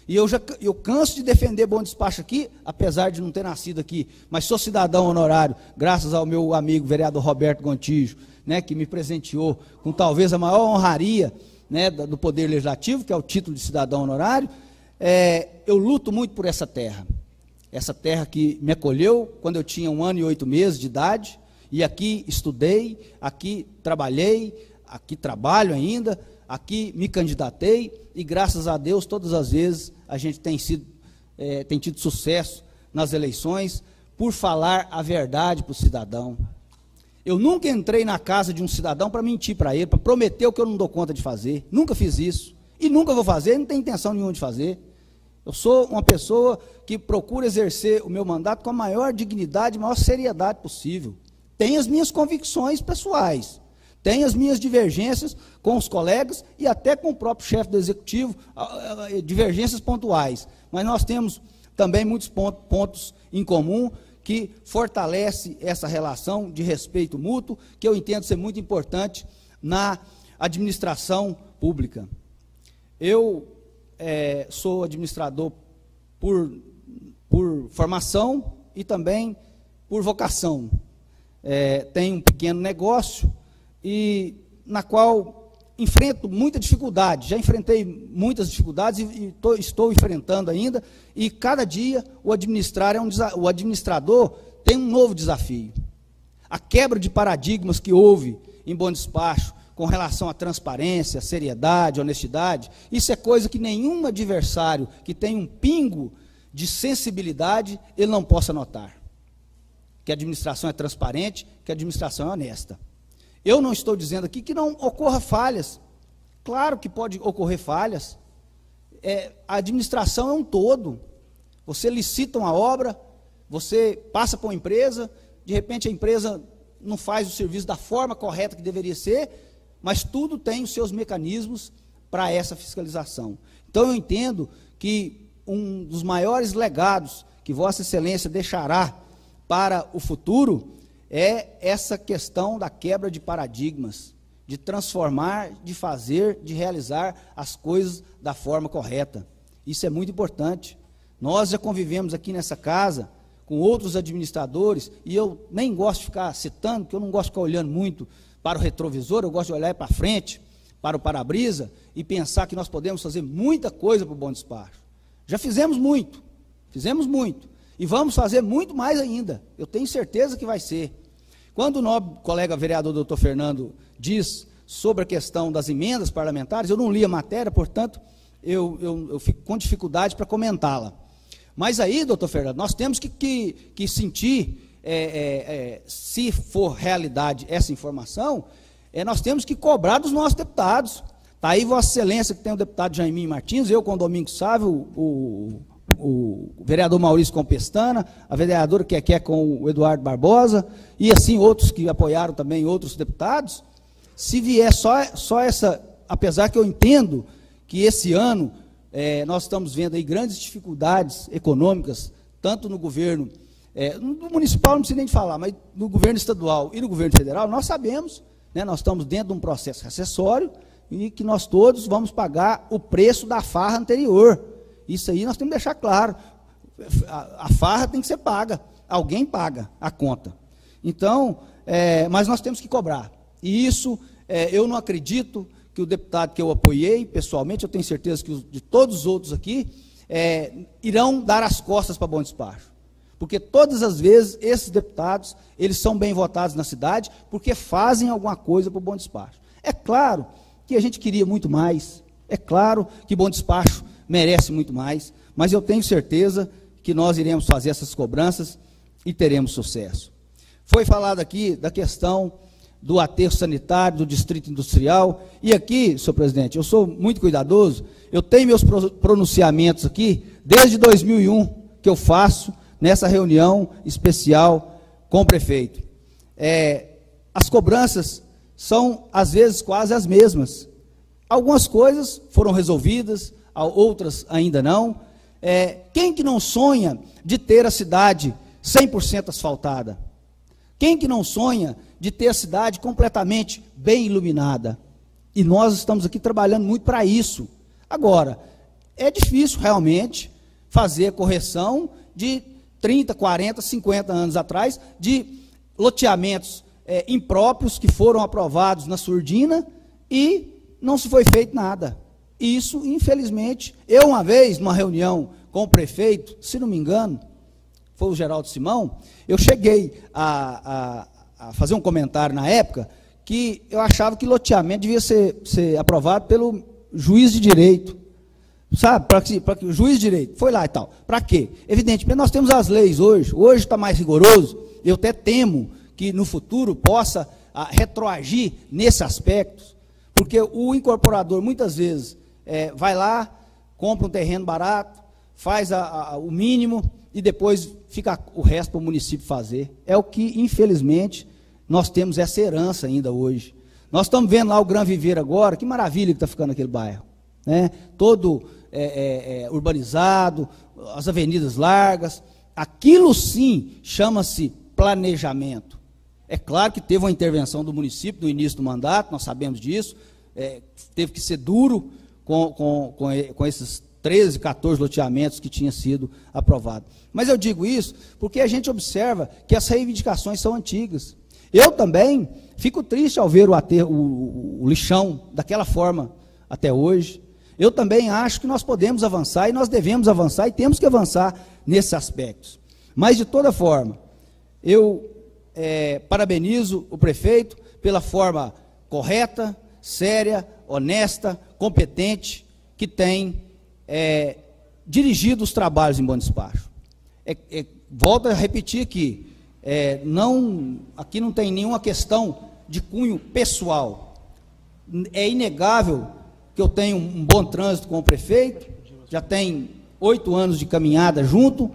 E eu canso de defender Bom Despacho aqui, apesar de não ter nascido aqui, mas sou cidadão honorário, graças ao meu amigo vereador Roberto Gontijo, né, que me presenteou com talvez a maior honraria, né, do Poder Legislativo, que é o título de cidadão honorário. Eu luto muito por essa terra que me acolheu quando eu tinha 1 ano e 8 meses de idade, e aqui estudei, aqui trabalhei, aqui trabalho ainda, aqui me candidatei, e graças a Deus, todas as vezes, a gente tem tido sucesso nas eleições, por falar a verdade para o cidadão. Eu nunca entrei na casa de um cidadão para mentir para ele, para prometer o que eu não dou conta de fazer, nunca fiz isso, e nunca vou fazer, não tenho intenção nenhuma de fazer. Eu sou uma pessoa que procura exercer o meu mandato com a maior dignidade, a maior seriedade possível. Tenho as minhas convicções pessoais, tenho as minhas divergências com os colegas e até com o próprio chefe do executivo, divergências pontuais, mas nós temos também muitos pontos em comum que fortalece essa relação de respeito mútuo, que eu entendo ser muito importante na administração pública. Eu sou administrador por formação e também por vocação. Tenho um pequeno negócio, e na qual enfrento muita dificuldade, já enfrentei muitas dificuldades e estou enfrentando ainda, e cada dia o administrador tem um novo desafio. A quebra de paradigmas que houve em Bom Despacho com relação à transparência, seriedade, honestidade, isso é coisa que nenhum adversário que tem um pingo de sensibilidade, ele não possa notar. Que a administração é transparente, que a administração é honesta. Eu não estou dizendo aqui que não ocorra falhas. Claro que pode ocorrer falhas. A administração é um todo. Você licita uma obra, você passa para uma empresa, de repente a empresa não faz o serviço da forma correta que deveria ser, mas tudo tem os seus mecanismos para essa fiscalização. Então eu entendo que um dos maiores legados que Vossa Excelência deixará para o futuro é essa questão da quebra de paradigmas, de transformar, de fazer, de realizar as coisas da forma correta. Isso é muito importante. Nós já convivemos aqui nessa casa com outros administradores, e eu nem gosto de ficar citando, porque eu não gosto de ficar olhando muito para o retrovisor, eu gosto de olhar para frente, para o para-brisa, e pensar que nós podemos fazer muita coisa para o Bom Despacho. Já fizemos muito, e vamos fazer muito mais ainda, eu tenho certeza que vai ser. Quando o nobre colega vereador doutor Fernando diz sobre a questão das emendas parlamentares, eu não li a matéria, portanto, eu fico com dificuldade para comentá-la. Mas aí, doutor Fernando, nós temos que sentir, se for realidade essa informação, nós temos que cobrar dos nossos deputados. Está aí Vossa Excelência, que tem o deputado Jaiminho Martins, eu com o Domingos Sávio, o vereador Maurício Compestana, a vereadora que com o Eduardo Barbosa, e assim outros que apoiaram também outros deputados. Se vier só essa, apesar que eu entendo que esse ano nós estamos vendo aí grandes dificuldades econômicas, tanto no governo, no municipal não precisa nem falar, mas no governo estadual e no governo federal, nós sabemos, né, nós estamos dentro de um processo acessório e que nós todos vamos pagar o preço da farra anterior. Isso aí nós temos que deixar claro. A farra tem que ser paga, alguém paga a conta. Então, mas nós temos que cobrar. E isso, eu não acredito que o deputado que eu apoiei, pessoalmente, eu tenho certeza que de todos os outros aqui, irão dar as costas para Bom Despacho. Porque todas as vezes, esses deputados, eles são bem votados na cidade, porque fazem alguma coisa para o Bom Despacho. É claro que a gente queria muito mais, é claro que Bom Despacho merece muito mais, mas eu tenho certeza que nós iremos fazer essas cobranças e teremos sucesso. Foi falado aqui da questão do aterro sanitário, do distrito industrial, e aqui, senhor presidente, eu sou muito cuidadoso, eu tenho meus pronunciamentos aqui, desde 2001, que eu faço nessa reunião especial com o prefeito. As cobranças são, às vezes, quase as mesmas. Algumas coisas foram resolvidas, outras ainda não. Quem que não sonha de ter a cidade 100% asfaltada? Quem que não sonha de ter a cidade completamente bem iluminada? E nós estamos aqui trabalhando muito para isso. Agora, é difícil realmente fazer a correção de 30, 40, 50 anos atrás, de loteamentos impróprios que foram aprovados na surdina e não se foi feito nada. Isso, infelizmente, eu uma vez, numa reunião com o prefeito, se não me engano, foi o Geraldo Simão, eu cheguei a fazer um comentário na época, que eu achava que loteamento devia ser aprovado pelo juiz de direito, sabe, para que o juiz de direito foi lá e tal. Para quê? Evidentemente, nós temos as leis hoje está mais rigoroso, eu até temo que no futuro possa retroagir nesse aspecto, porque o incorporador, muitas vezes, vai lá, compra um terreno barato, faz o mínimo e depois fica o resto para o município fazer. É o que, infelizmente, nós temos essa herança ainda hoje. Nós estamos vendo lá o Gran Viver agora, que maravilha que está ficando aquele bairro, né? Todo urbanizado, as avenidas largas. Aquilo sim chama-se planejamento. É claro que teve uma intervenção do município no início do mandato, nós sabemos disso, teve que ser duro com esses 13, 14 loteamentos que tinham sido aprovados. Mas eu digo isso porque a gente observa que as reivindicações são antigas. Eu também fico triste ao ver o lixão daquela forma até hoje. Eu também acho que nós podemos avançar e nós devemos avançar e temos que avançar nesses aspectos. Mas, de toda forma, eu parabenizo o prefeito pela forma correta, séria, honesta, competente, que tem dirigido os trabalhos em Bom Despacho. Volto a repetir aqui, aqui não tem nenhuma questão de cunho pessoal. É inegável que eu tenho um bom trânsito com o prefeito, já tem 8 anos de caminhada junto,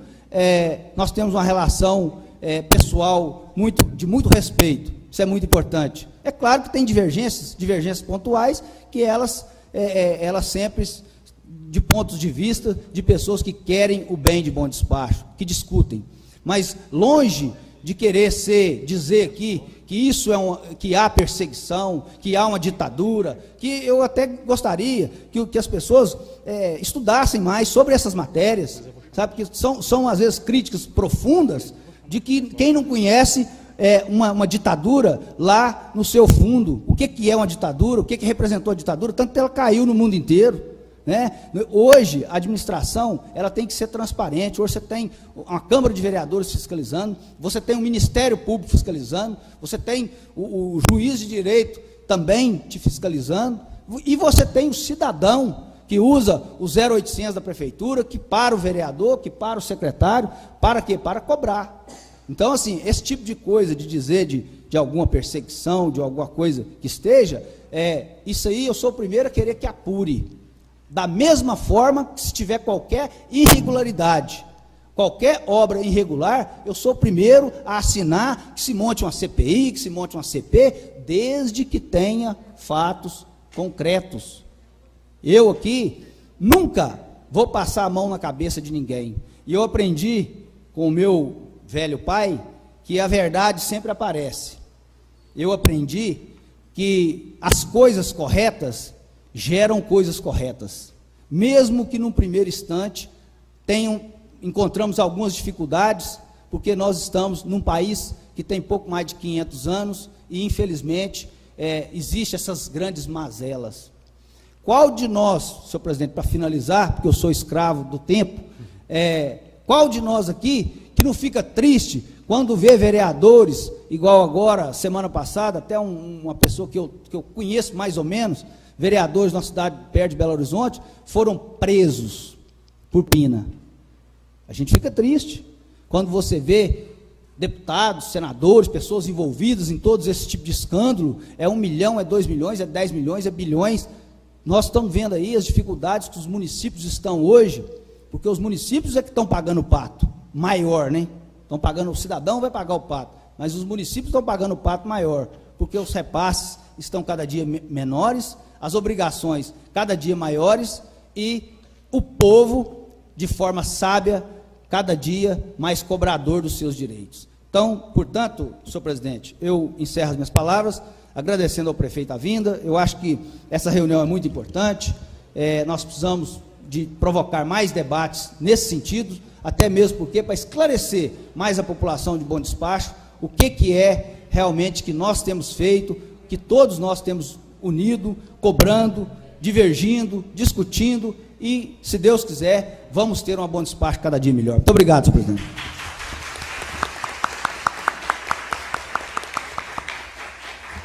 nós temos uma relação pessoal de muito respeito, isso é muito importante. É claro que tem divergências pontuais, que elas sempre de pontos de vista de pessoas que querem o bem de Bom Despacho, que discutem. Mas longe de querer dizer aqui que isso que há perseguição, que há uma ditadura, que eu até gostaria que as pessoas estudassem mais sobre essas matérias, sabe, que são às vezes críticas profundas de que quem não conhece uma ditadura lá no seu fundo, o que é uma ditadura, o que representou a ditadura, tanto que ela caiu no mundo inteiro. Hoje a administração ela tem que ser transparente. Hoje você tem uma Câmara de Vereadores fiscalizando, você tem um Ministério Público fiscalizando, você tem o juiz de direito também te fiscalizando, e você tem o cidadão que usa o 0800 da prefeitura, que para o vereador, que para o secretário, para quê? Para cobrar. Então, assim, esse tipo de coisa, de dizer de alguma perseguição, de alguma coisa que esteja, isso aí eu sou o primeiro a querer que apure. Da mesma forma que se tiver qualquer irregularidade, qualquer obra irregular, eu sou o primeiro a assinar que se monte uma CPI, que se monte uma CP, desde que tenha fatos concretos. Eu aqui nunca vou passar a mão na cabeça de ninguém. E eu aprendi com o meu velho pai que a verdade sempre aparece. Eu aprendi que as coisas corretas geram coisas corretas, mesmo que num primeiro instante encontramos algumas dificuldades, porque nós estamos num país que tem pouco mais de 500 anos e infelizmente existem essas grandes mazelas. Qual de nós, senhor presidente, para finalizar, porque eu sou escravo do tempo, qual de nós aqui que não fica triste quando vê vereadores, igual agora, semana passada, até uma pessoa que eu conheço mais ou menos, vereadores na cidade perto de Belo Horizonte, foram presos por pina. A gente fica triste quando você vê deputados, senadores, pessoas envolvidas em todos esse tipo de escândalo, 1 milhão, 2 milhões, 10 milhões, bilhões. Nós estamos vendo aí as dificuldades que os municípios estão hoje, porque os municípios é que estão pagando o pato maior, né? Estão pagando, o cidadão vai pagar o pato, mas os municípios estão pagando o pato maior, porque os repasses estão cada dia menores, as obrigações cada dia maiores e o povo, de forma sábia, cada dia mais cobrador dos seus direitos. Então, portanto, senhor presidente, eu encerro as minhas palavras, agradecendo ao prefeito a vinda. Eu acho que essa reunião é muito importante, nós precisamos de provocar mais debates nesse sentido, até mesmo porque para esclarecer mais a população de Bom Despacho, o que é realmente que nós temos feito, que todos nós temos unido, cobrando, divergindo, discutindo e, se Deus quiser, vamos ter uma Bom Despacho cada dia melhor. Muito obrigado, senhor presidente.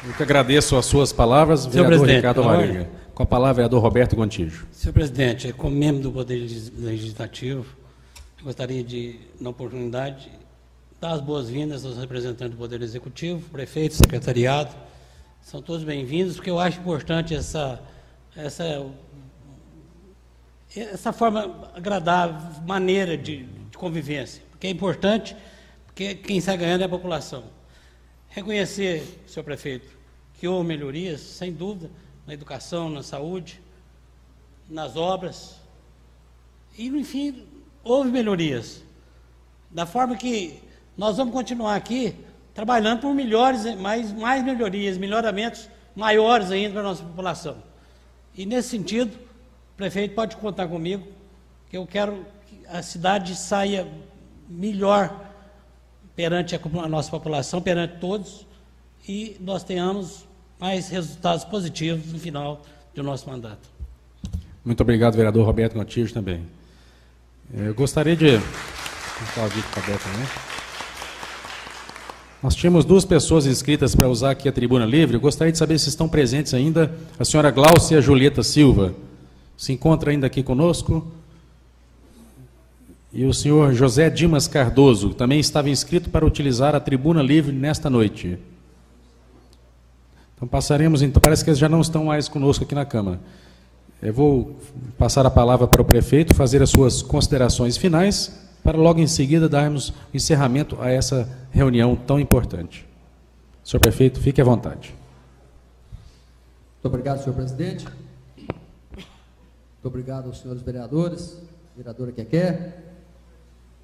Eu que agradeço as suas palavras, vereador Ricardo Alvarenga. Com a palavra, vereador Roberto Gontijo.
Senhor presidente, como membro do Poder Legislativo, gostaria de, na oportunidade, dar as boas-vindas aos representantes do Poder Executivo, prefeito, secretariado. São todos bem-vindos, porque eu acho importante essa forma agradável, maneira de convivência, porque é importante, porque quem sai ganhando é a população. Reconhecer, senhor prefeito, que houve melhorias, sem dúvida, na educação, na saúde, nas obras, e, enfim, houve melhorias. Da forma que nós vamos continuar aqui, trabalhando por mais melhorias, melhoramentos maiores ainda para a nossa população. E, nesse sentido, o prefeito pode contar comigo, que eu quero que a cidade saia melhor perante a nossa população, perante todos,
e nós tenhamos mais resultados positivos no final do nosso mandato.
Muito obrigado, vereador Roberto Gontijo, também. Eu gostaria de... Nós tínhamos 2 pessoas inscritas para usar aqui a tribuna livre. Eu gostaria de saber se estão presentes ainda a senhora Gláucia Julieta Silva. Se encontra ainda aqui conosco. E o senhor José Dimas Cardoso, que também estava inscrito para utilizar a tribuna livre nesta noite. Então passaremos, então, parece que eles já não estão mais conosco aqui na Câmara. Eu vou passar a palavra para o prefeito, fazer as suas considerações finais, para logo em seguida darmos encerramento a essa reunião tão importante. Senhor prefeito, fique à vontade.
Muito obrigado, senhor presidente. Muito obrigado aos senhores vereadores, vereadora Keké.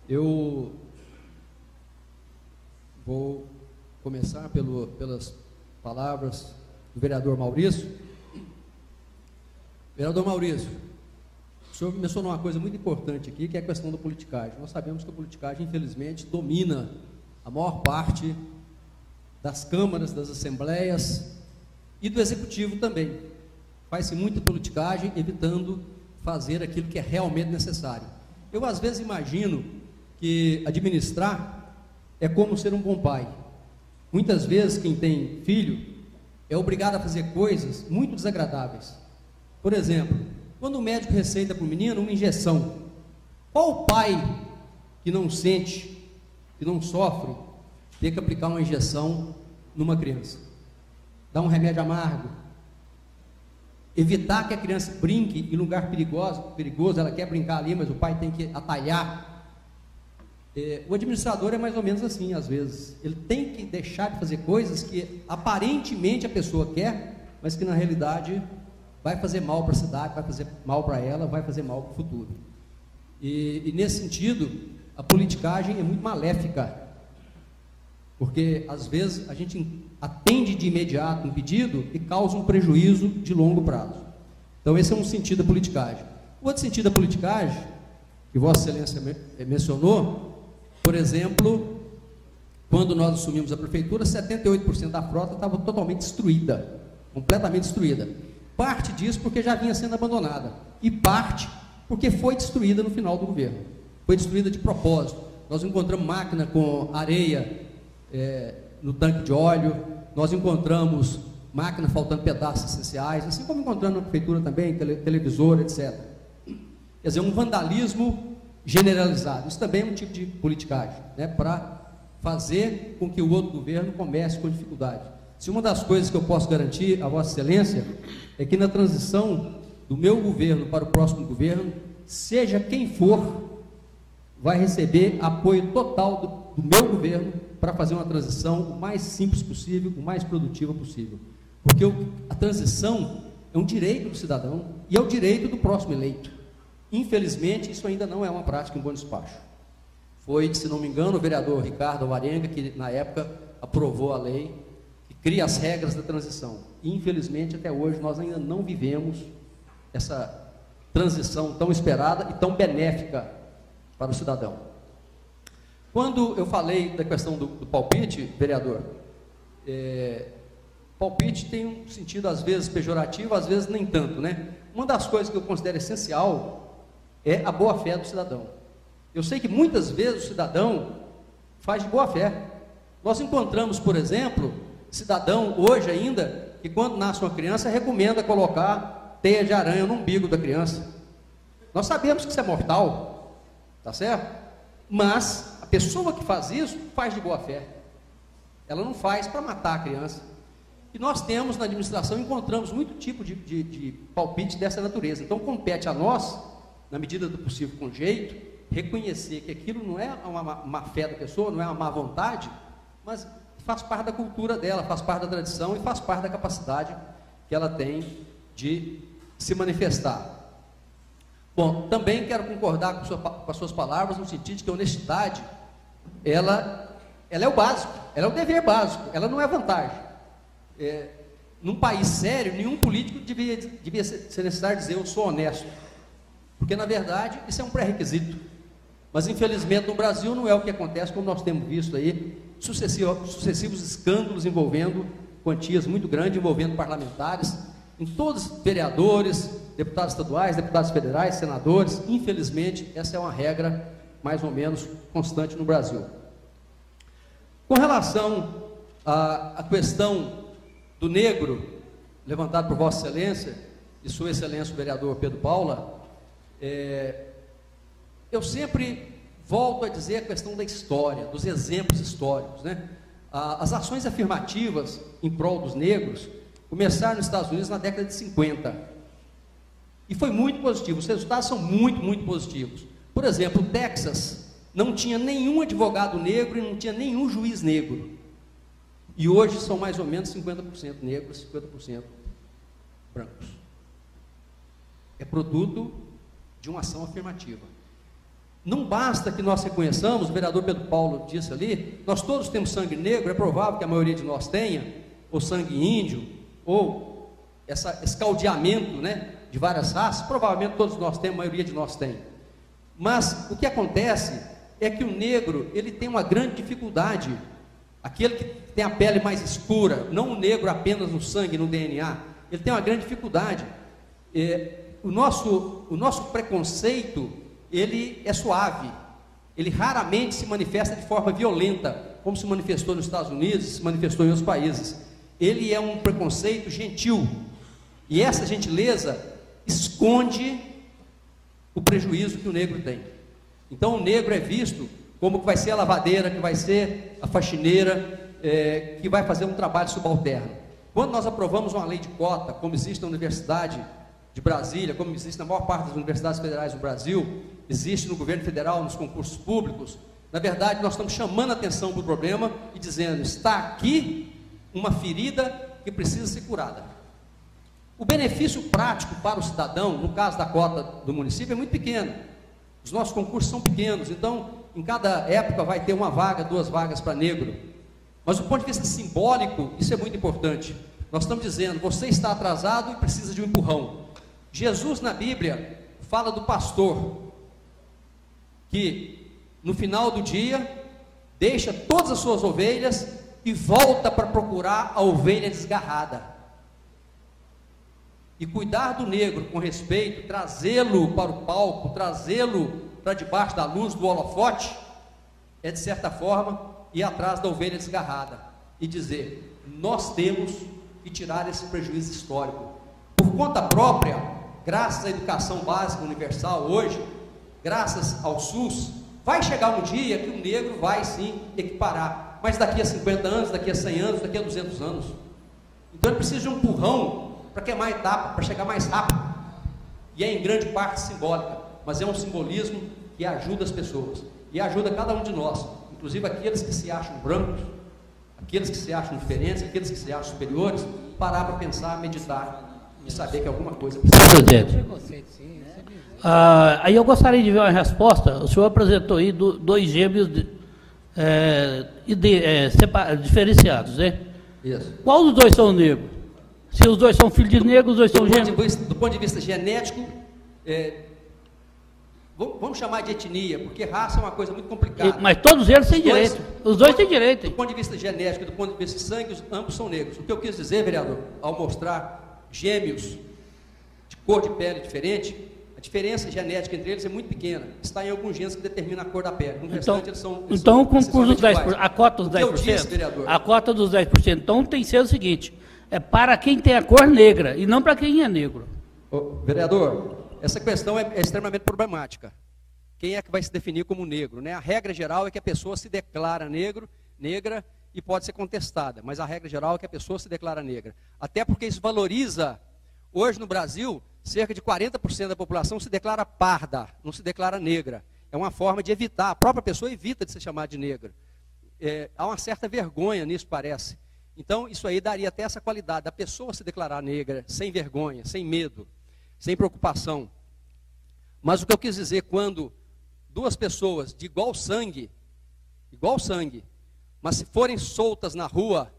Eu vou começar pelas palavras do vereador Maurício. Vereador Maurício, o senhor mencionou uma coisa muito importante aqui, que é a questão da politicagem. Nós sabemos que a politicagem, infelizmente, domina a maior parte das câmaras, das assembleias e do executivo também. Faz-se muita politicagem, evitando fazer aquilo que é realmente necessário. Eu, às vezes, imagino que administrar é como ser um bom pai. Muitas vezes, quem tem filho é obrigado a fazer coisas muito desagradáveis. Por exemplo, quando o médico receita para o menino uma injeção, qual o pai que não sente, que não sofre, ter que aplicar uma injeção numa criança? Dar um remédio amargo, evitar que a criança brinque em lugar perigoso, ela quer brincar ali, mas o pai tem que atalhar. O administrador é mais ou menos assim, às vezes. Ele tem que deixar de fazer coisas que aparentemente a pessoa quer, mas que na realidade vai fazer mal para a cidade, vai fazer mal para ela, vai fazer mal para o futuro. E nesse sentido, a politicagem é muito maléfica, porque às vezes a gente atende de imediato um pedido e causa um prejuízo de longo prazo. Então esse é um sentido da politicagem. O outro sentido da politicagem, que Vossa Excelência mencionou, por exemplo, quando nós assumimos a prefeitura, 78% da frota estava totalmente destruída, completamente destruída. Parte disso porque já vinha sendo abandonada, e parte porque foi destruída no final do governo. Foi destruída de propósito. Nós encontramos máquina com areia no tanque de óleo, nós encontramos máquina faltando pedaços essenciais, assim como encontramos na prefeitura também, televisor, etc. Quer dizer, um vandalismo generalizado. Isso também é um tipo de politicagem, né, para fazer com que o outro governo comece com dificuldade. Se uma das coisas que eu posso garantir a Vossa Excelência é que na transição do meu governo para o próximo governo, seja quem for, vai receber apoio total do meu governo para fazer uma transição o mais simples possível, o mais produtiva possível. Porque a transição é um direito do cidadão e é o direito do próximo eleito. Infelizmente, isso ainda não é uma prática em bom despacho. Foi, se não me engano, o vereador Ricardo Alvarenga que, na época, aprovou a lei que cria as regras da transição. E, infelizmente, até hoje, nós ainda não vivemos essa transição tão esperada e tão benéfica para o cidadão. Quando eu falei da questão do palpite, vereador, palpite tem um sentido, às vezes, pejorativo, às vezes nem tanto, né? Uma das coisas que eu considero essencial é a boa-fé do cidadão. Eu sei que muitas vezes o cidadão faz de boa-fé. Nós encontramos, por exemplo, cidadão hoje ainda, que quando nasce uma criança, recomenda colocar teia de aranha no umbigo da criança. Nós sabemos que isso é mortal, tá certo? Mas a pessoa que faz isso, faz de boa-fé. Ela não faz para matar a criança. E nós temos na administração, encontramos muito tipo de palpite dessa natureza. Então compete a nós, na medida do possível com jeito, reconhecer que aquilo não é uma má fé da pessoa, não é uma má vontade, mas faz parte da cultura dela, faz parte da tradição e faz parte da capacidade que ela tem de se manifestar. Bom, também quero concordar com as suas palavras, no sentido de que a honestidade, ela é o básico, ela é o dever básico, ela não é vantagem. Num país sério, nenhum político devia ser necessário dizer eu sou honesto, porque na verdade isso é um pré-requisito, mas infelizmente no Brasil não é o que acontece, como nós temos visto aí, sucessivos escândalos envolvendo quantias muito grandes, envolvendo parlamentares, em todos, vereadores, deputados estaduais, deputados federais, senadores. Infelizmente, essa é uma regra mais ou menos constante no Brasil. Com relação à questão do negro, levantado por Vossa Excelência e Sua Excelência o vereador Pedro Paula, eu sempre volto a dizer a questão da história, dos exemplos históricos, né? As ações afirmativas em prol dos negros começaram nos Estados Unidos na década de 50 e foi muito positivo. Os resultados são muito, muito positivos. Por exemplo, o Texas não tinha nenhum advogado negro e não tinha nenhum juiz negro, e hoje são mais ou menos 50% negros, 50% brancos. É produto de uma ação afirmativa. Não basta que nós reconheçamos, o vereador Pedro Paulo disse ali, nós todos temos sangue negro, é provável que a maioria de nós tenha, ou sangue índio, ou esse caldeamento, né, de várias raças, provavelmente todos nós temos, a maioria de nós tem. Mas o que acontece é que o negro, ele tem uma grande dificuldade, aquele que tem a pele mais escura, não o negro apenas no sangue, no DNA, ele tem uma grande dificuldade. O nosso preconceito, ele é suave, ele raramente se manifesta de forma violenta, como se manifestou nos Estados Unidos, se manifestou em outros países. Ele é um preconceito gentil, e essa gentileza esconde o prejuízo que o negro tem. Então o negro é visto como que vai ser a lavadeira, que vai ser a faxineira, que vai fazer um trabalho subalterno. Quando nós aprovamos uma lei de cota, como existe na Universidade de Brasília, como existe na maior parte das universidades federais do Brasil, existe no governo federal, nos concursos públicos, na verdade nós estamos chamando a atenção para o problema e dizendo, está aqui uma ferida que precisa ser curada. O benefício prático para o cidadão, no caso da cota do município, é muito pequeno. Os nossos concursos são pequenos, então em cada época vai ter uma vaga, 2 vagas para negro. Mas do ponto de vista simbólico, isso é muito importante. Nós estamos dizendo, você está atrasado e precisa de um empurrão. Jesus na Bíblia fala do pastor que no final do dia deixa todas as suas ovelhas e volta para procurar a ovelha desgarrada. E cuidar do negro com respeito, trazê-lo para o palco, trazê-lo para debaixo da luz do holofote, é de certa forma ir atrás da ovelha desgarrada e dizer, nós temos que tirar esse prejuízo histórico. Por conta própria, graças à educação básica universal hoje, graças ao SUS, vai chegar um dia que o negro vai sim equiparar, mas daqui a 50 anos, daqui a 100 anos, daqui a 200 anos. Então ele precisa de um empurrão para queimar a etapa, para chegar mais rápido, e é em grande parte simbólica, mas é um simbolismo que ajuda as pessoas, e ajuda cada um de nós, inclusive aqueles que se acham brancos, aqueles que se acham diferentes, aqueles que se acham superiores, parar para pensar, meditar, e saber que alguma coisa precisa.
Aí eu gostaria de ver uma resposta. O senhor apresentou aí 2 gêmeos diferenciados, né?
Isso.
Qual dos 2 são negros? Se os 2 são filhos de negros, os 2 são gêmeos?
Do ponto de vista genético, vamos chamar de etnia, porque raça é uma coisa muito complicada.
Mas todos eles têm direito. Os 2 têm direito.
Do ponto de vista genético e do ponto de vista de sangue, ambos são negros. O que eu quis dizer, vereador, ao mostrar gêmeos de cor de pele diferente, a diferença genética entre eles é muito pequena. Está em alguns genes que determinam a cor da pele. No restante, eles são
o concurso dos 10%, a cota dos 10%,
eu disse, vereador,
a cota dos 10%, então tem que ser o seguinte, é para quem tem a cor negra, e não para quem é negro.
Vereador, essa questão é extremamente problemática. Quem é que vai se definir como negro, né? A regra geral é que a pessoa se declara negra, e pode ser contestada, mas a regra geral é que a pessoa se declara negra. Até porque isso valoriza, hoje no Brasil, cerca de 40% da população se declara parda, não se declara negra. É uma forma de evitar, a própria pessoa evita de ser chamada de negra. Há uma certa vergonha nisso, parece. Então, isso aí daria até essa qualidade, da pessoa se declarar negra, sem vergonha, sem medo, sem preocupação. Mas o que eu quis dizer, quando 2 pessoas de igual sangue, mas se forem soltas na rua,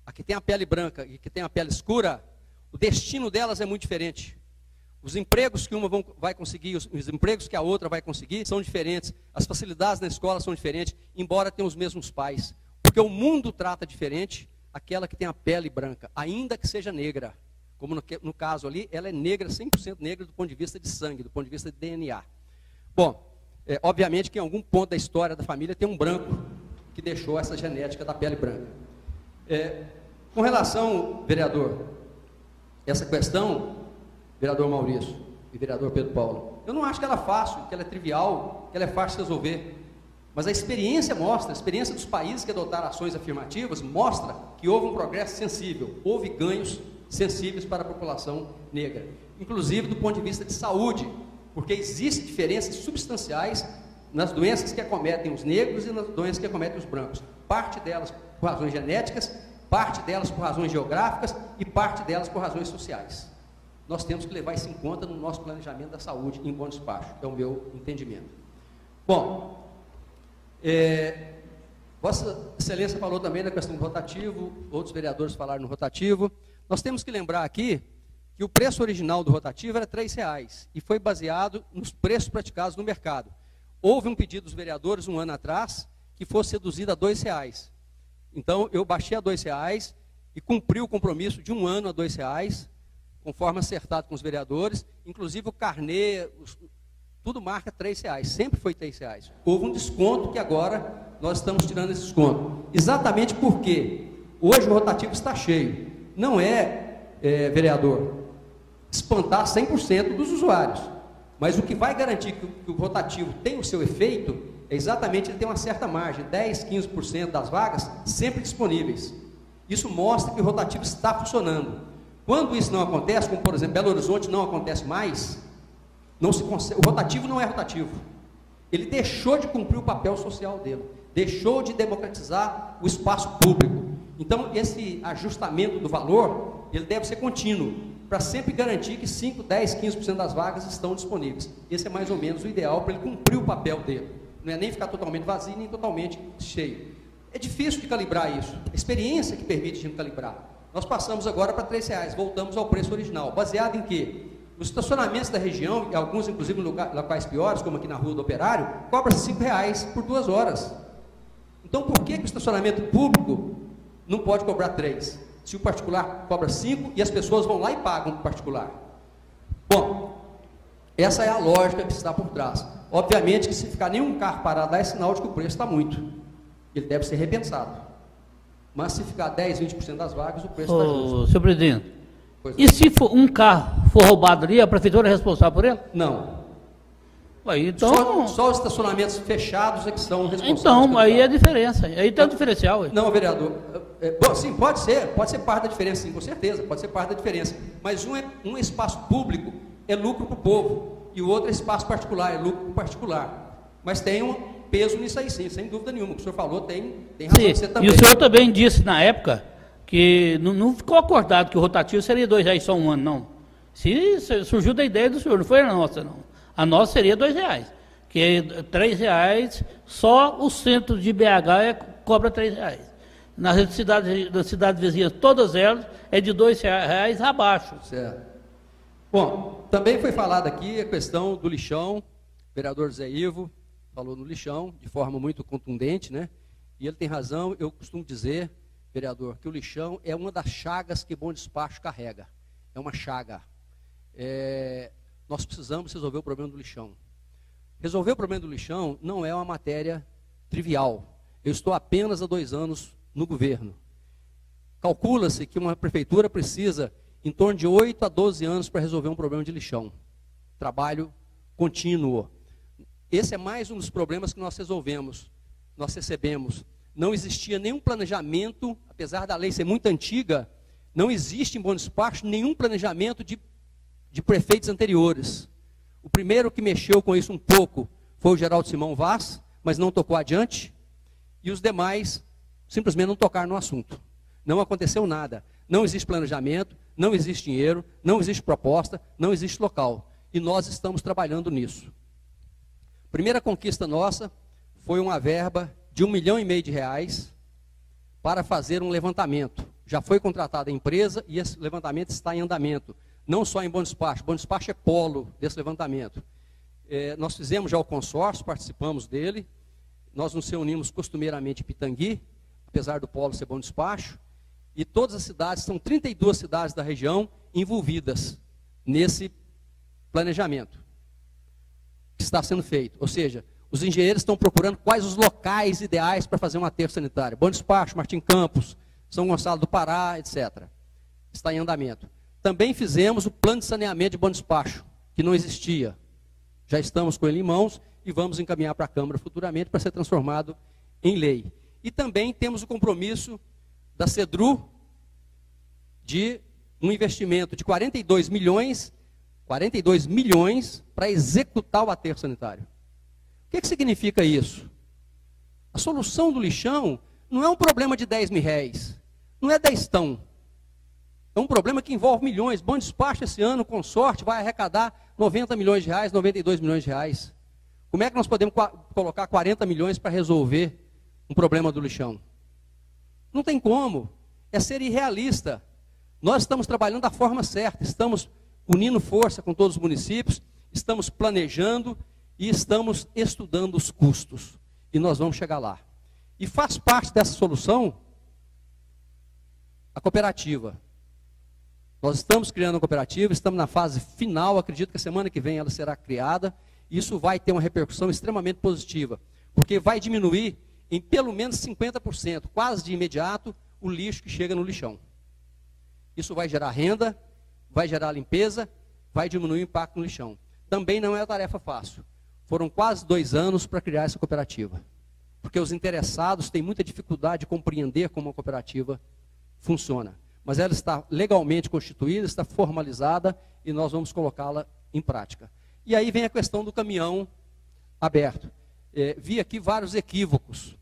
a que tem a pele branca e que tem a pele escura, o destino delas é muito diferente. Os empregos que uma vai conseguir, os empregos que a outra vai conseguir são diferentes. As facilidades na escola são diferentes, embora tenham os mesmos pais. Porque o mundo trata diferente aquela que tem a pele branca, ainda que seja negra. Como no caso ali, ela é negra, 100% negra do ponto de vista de sangue, do ponto de vista de DNA. Bom, obviamente que em algum ponto da história da família tem um branco que deixou essa genética da pele branca. Com relação, vereador, essa questão, vereador Maurício e vereador Pedro Paulo, eu não acho que ela é fácil, que ela é trivial, que ela é fácil de resolver. Mas a experiência mostra, a experiência dos países que adotaram ações afirmativas mostra que houve um progresso sensível, houve ganhos sensíveis para a população negra. Inclusive do ponto de vista de saúde, porque existem diferenças substanciais nas doenças que acometem os negros e nas doenças que acometem os brancos. Parte delas por razões genéticas, parte delas por razões geográficas e parte delas por razões sociais. Nós temos que levar isso em conta no nosso planejamento da saúde em bom despacho, é o meu entendimento. Bom, Vossa Excelência falou também da questão do rotativo, outros vereadores falaram no rotativo. Nós temos que lembrar aqui que o preço original do rotativo era R$3 e foi baseado nos preços praticados no mercado. Houve um pedido dos vereadores um ano atrás que fosse reduzido a R$2. Então, eu baixei a R$2 e cumpri o compromisso de um ano a R$2, conforme acertado com os vereadores. Inclusive o carnê, tudo marca R$3, sempre foi R$3. Houve um desconto que agora nós estamos tirando esse desconto. Exatamente porque hoje o rotativo está cheio. Não vereador, espantar 100% dos usuários. Mas o que vai garantir que o rotativo tenha o seu efeito é exatamente ele ter uma certa margem, 10%, 15% das vagas sempre disponíveis. Isso mostra que o rotativo está funcionando. Quando isso não acontece, como por exemplo Belo Horizonte não acontece mais, não se consegue, o rotativo não é rotativo. Ele deixou de cumprir o papel social dele, deixou de democratizar o espaço público. Então, esse ajustamento do valor, ele deve ser contínuo, para sempre garantir que 5%, 10%, 15% das vagas estão disponíveis. Esse é mais ou menos o ideal para ele cumprir o papel dele. Não é nem ficar totalmente vazio, nem totalmente cheio. É difícil de calibrar isso. A experiência que permite a gente calibrar. Nós passamos agora para R$3, voltamos ao preço original. Baseado em quê? Os estacionamentos da região, e alguns inclusive em locais piores, como aqui na Rua do Operário, cobra-se R$5 por 2 horas. Então, por que o estacionamento público não pode cobrar 3? Se o particular cobra 5 e as pessoas vão lá e pagam para o particular. Bom, essa é a lógica que está por trás. Obviamente que se ficar nenhum carro parado lá é sinal de que o preço está muito. Ele deve ser repensado. Mas se ficar 10%, 20% das vagas, o preço está justo.
Senhor presidente, e se for um carro for roubado ali, a prefeitura é responsável por ele?
Não.
Aí, então,
só os estacionamentos fechados é que são responsáveis.
Então, aí é a diferença. Aí tem um diferencial.
Não, vereador. Bom, sim, pode ser parte da diferença, sim, com certeza, pode ser parte da diferença. Mas um espaço público é lucro para o povo, e o outro é espaço particular, é lucro para o particular. Mas tem um peso nisso aí, sim, sem dúvida nenhuma. O que o senhor falou tem razão.
Sim,
você também.
E o senhor também disse na época que não ficou acordado que o rotativo seria R$2 só um ano, não. Se surgiu da ideia do senhor, não foi a nossa, não. A nossa seria R$2, que é R$3, só o centro de BH cobra R$3. Nas cidades vizinhas, todas elas, é de R$2 abaixo.
Certo. Bom, também foi falado aqui a questão do lixão, o vereador Zé Ivo falou no lixão, de forma muito contundente, né? E ele tem razão, eu costumo dizer, vereador, que o lixão é uma das chagas que Bom Despacho carrega. É uma chaga. Nós precisamos resolver o problema do lixão. Resolver o problema do lixão não é uma matéria trivial. Eu estou apenas há 2 anos no governo. Calcula-se que uma prefeitura precisa em torno de 8 a 12 anos para resolver um problema de lixão. Trabalho contínuo. Esse é mais um dos problemas que nós recebemos. Não existia nenhum planejamento, apesar da lei ser muito antiga, não existe em Bom Despacho nenhum planejamento de prefeitos anteriores. O primeiro que mexeu com isso um pouco foi o Geraldo Simão Vaz, mas não tocou adiante, e os demais simplesmente não tocaram no assunto. Não aconteceu nada. Não existe planejamento, não existe dinheiro, não existe proposta, não existe local. E nós estamos trabalhando nisso. Primeira conquista nossa foi uma verba de R$1,5 milhão para fazer um levantamento. Já foi contratada a empresa e esse levantamento está em andamento. não só em Bom Despacho. Bom Despacho é polo desse levantamento. Nós fizemos já o consórcio, participamos dele. Nós nos reunimos costumeiramente em Pitangui, apesar do polo ser Bom Despacho. E todas as cidades, são 32 cidades da região envolvidas nesse planejamento que está sendo feito. Ou seja, os engenheiros estão procurando quais os locais ideais para fazer um aterro sanitário. Bom Despacho, Martim Campos, São Gonçalo do Pará, etc. Está em andamento. Também fizemos o plano de saneamento de Bom Despacho, que não existia. Já estamos com ele em mãos e vamos encaminhar para a Câmara futuramente para ser transformado em lei. E também temos o compromisso da CEDRU de um investimento de 42 milhões para executar o aterro sanitário. O que significa isso? A solução do lixão não é um problema de 10 mil réis, não é 10tão. É um problema que envolve milhões. Bom Despacho esse ano, com sorte, vai arrecadar 90 milhões de reais, 92 milhões de reais. Como é que nós podemos colocar 40 milhões para resolver um problema do lixão? Não tem como. É ser irrealista. Nós estamos trabalhando da forma certa, estamos unindo força com todos os municípios, estamos planejando e estamos estudando os custos. E nós vamos chegar lá. E faz parte dessa solução a cooperativa. Nós estamos criando uma cooperativa, estamos na fase final, acredito que a semana que vem ela será criada. E isso vai ter uma repercussão extremamente positiva, porque vai diminuir em pelo menos 50%, quase de imediato, o lixo que chega no lixão. Isso vai gerar renda, vai gerar limpeza, vai diminuir o impacto no lixão. Também não é uma tarefa fácil. Foram quase 2 anos para criar essa cooperativa, porque os interessados têm muita dificuldade de compreender como a cooperativa funciona. Mas ela está legalmente constituída, está formalizada e nós vamos colocá-la em prática. E aí vem a questão do caminhão aberto. Vi aqui vários equívocos.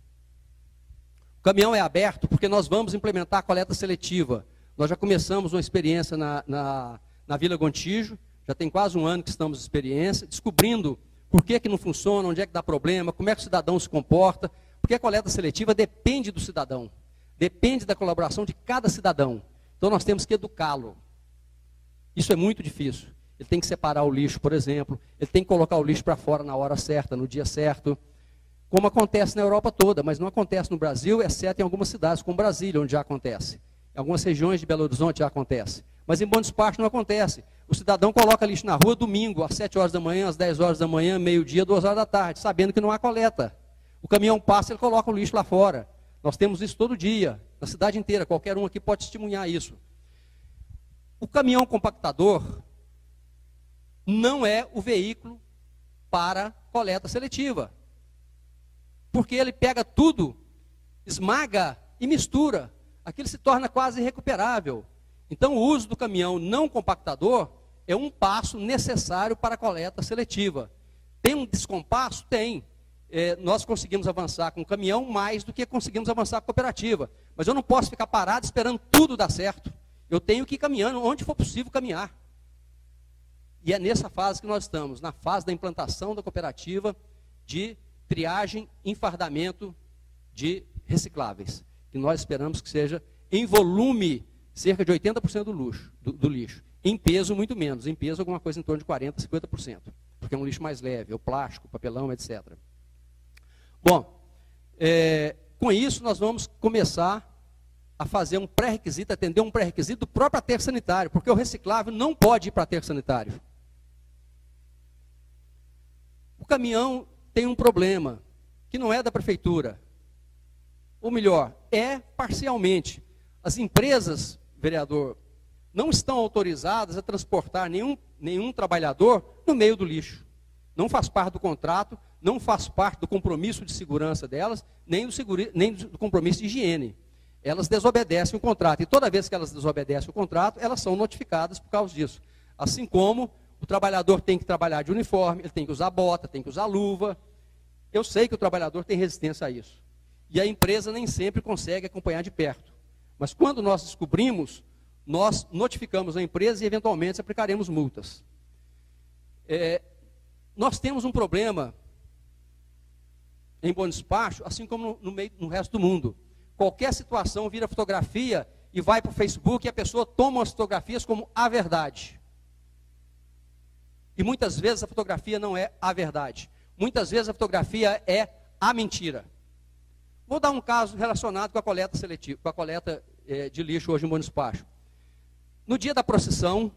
O caminhão é aberto porque nós vamos implementar a coleta seletiva. Nós já começamos uma experiência na Vila Gontijo, já tem quase 1 ano que estamos em experiência, descobrindo por que não funciona, onde é que dá problema, como é que o cidadão se comporta, porque a coleta seletiva depende do cidadão, depende da colaboração de cada cidadão. Então nós temos que educá-lo. Isso é muito difícil. Ele tem que separar o lixo, por exemplo, ele tem que colocar o lixo para fora na hora certa, no dia certo, como acontece na Europa toda, mas não acontece no Brasil, exceto em algumas cidades, como Brasília, onde já acontece. Em algumas regiões de Belo Horizonte já acontece. Mas em Bom Despacho não acontece. O cidadão coloca lixo na rua domingo, às 7 horas da manhã, às 10 horas da manhã, meio-dia, 2 horas da tarde, sabendo que não há coleta. O caminhão passa, ele coloca o lixo lá fora. Nós temos isso todo dia, na cidade inteira, qualquer um aqui pode testemunhar isso. O caminhão compactador não é o veículo para coleta seletiva. Porque ele pega tudo, esmaga e mistura. Aquilo se torna quase irrecuperável. Então o uso do caminhão não compactador é um passo necessário para a coleta seletiva. Tem um descompasso? Tem. Nós conseguimos avançar com o caminhão mais do que conseguimos avançar com a cooperativa. Mas eu não posso ficar parado esperando tudo dar certo. Eu tenho que ir caminhando onde for possível caminhar. E é nessa fase que nós estamos, na fase da implantação da cooperativa de triagem e enfardamento de recicláveis, que nós esperamos que seja, em volume, cerca de 80% do lixo. Em peso, muito menos. Em peso, alguma coisa em torno de 40%, 50%. Porque é um lixo mais leve, é o plástico, o papelão, etc. Bom, com isso nós vamos começar a fazer um pré-requisito, atender um pré-requisito do próprio aterro sanitário, porque o reciclável não pode ir para aterro sanitário. O caminhão tem um problema, que não é da prefeitura. Ou melhor, é parcialmente. As empresas, vereador, não estão autorizadas a transportar nenhum trabalhador no meio do lixo. Não faz parte do contrato, não faz parte do compromisso de segurança delas, nem do compromisso de higiene. Elas desobedecem o contrato. E toda vez que elas desobedecem o contrato, elas são notificadas por causa disso. Assim como o trabalhador tem que trabalhar de uniforme, ele tem que usar bota, tem que usar luva. Eu sei que o trabalhador tem resistência a isso. E a empresa nem sempre consegue acompanhar de perto. Mas quando nós descobrimos, nós notificamos a empresa e eventualmente aplicaremos multas. Nós temos um problema em Bom Despacho, assim como no resto do mundo. Qualquer situação vira fotografia e vai para o Facebook e a pessoa toma as fotografias como a verdade. E muitas vezes a fotografia não é a verdade. Muitas vezes a fotografia é a mentira. Vou dar um caso relacionado com a coleta seletiva, com a coleta de lixo hoje em Bom Despacho. No dia da procissão,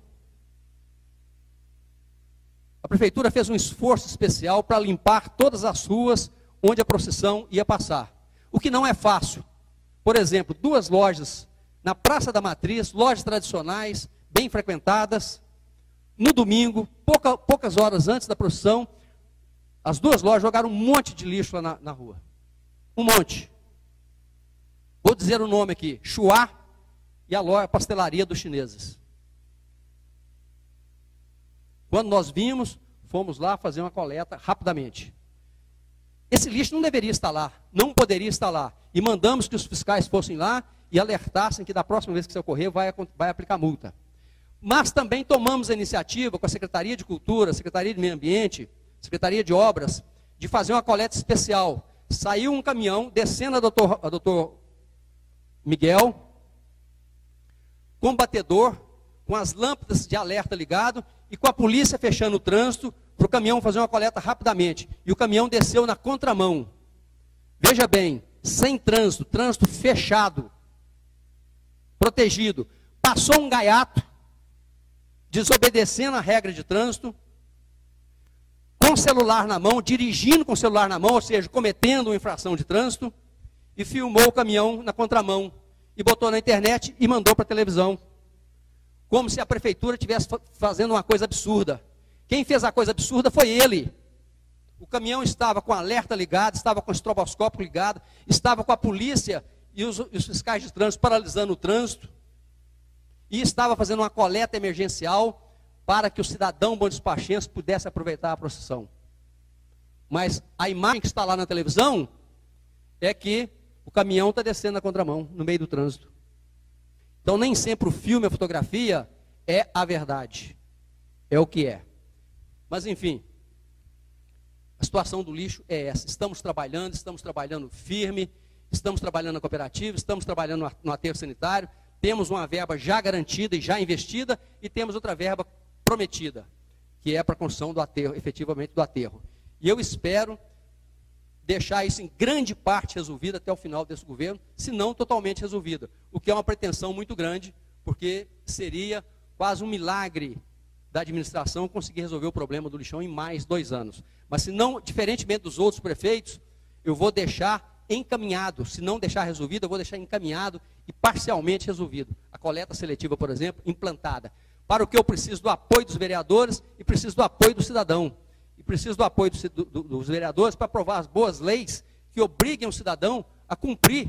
a prefeitura fez um esforço especial para limpar todas as ruas onde a procissão ia passar. O que não é fácil. Por exemplo, 2 lojas na Praça da Matriz, lojas tradicionais, bem frequentadas. No domingo, poucas horas antes da procissão, as 2 lojas jogaram um monte de lixo lá na rua. Um monte. Vou dizer o nome aqui, Chua e a pastelaria dos chineses. Quando nós vimos, fomos lá fazer uma coleta rapidamente. Esse lixo não deveria estar lá, não poderia estar lá. E mandamos que os fiscais fossem lá e alertassem que da próxima vez que isso ocorrer, vai aplicar multa. Mas também tomamos a iniciativa com a Secretaria de Cultura, Secretaria de Meio Ambiente, Secretaria de Obras, de fazer uma coleta especial. Saiu um caminhão, descendo a doutor Miguel, com um batedor, com as lâmpadas de alerta ligado e com a polícia fechando o trânsito para o caminhão fazer uma coleta rapidamente. E o caminhão desceu na contramão. Veja bem, sem trânsito, trânsito fechado, protegido. Passou um gaiato, desobedecendo a regra de trânsito, com o celular na mão, dirigindo com o celular na mão, ou seja, cometendo uma infração de trânsito, e filmou o caminhão na contramão, e botou na internet e mandou para a televisão. Como se a prefeitura estivesse fazendo uma coisa absurda. Quem fez a coisa absurda foi ele. O caminhão estava com alerta ligado, estava com o estroboscópio ligado, estava com a polícia e os fiscais de trânsito paralisando o trânsito, e estava fazendo uma coleta emergencial para que o cidadão bom despachense pudesse aproveitar a procissão. Mas a imagem que está lá na televisão é que o caminhão está descendo na contramão, no meio do trânsito. Então nem sempre o filme, a fotografia é a verdade. É o que é. Mas enfim, a situação do lixo é essa. Estamos trabalhando firme, estamos trabalhando na cooperativa, estamos trabalhando no aterro sanitário, temos uma verba já garantida e já investida, e temos outra verba prometida, que é para a construção do aterro, efetivamente do aterro. E eu espero deixar isso em grande parte resolvido até o final desse governo, se não totalmente resolvida, o que é uma pretensão muito grande, porque seria quase um milagre da administração conseguir resolver o problema do lixão em mais 2 anos. Mas se não, diferentemente dos outros prefeitos, eu vou deixar encaminhado, se não deixar resolvido, eu vou deixar encaminhado e parcialmente resolvido. A coleta seletiva, por exemplo, implantada. Para o que eu preciso do apoio dos vereadores e preciso do apoio do cidadão. E preciso do apoio dos vereadores para aprovar as boas leis que obriguem o cidadão a cumprir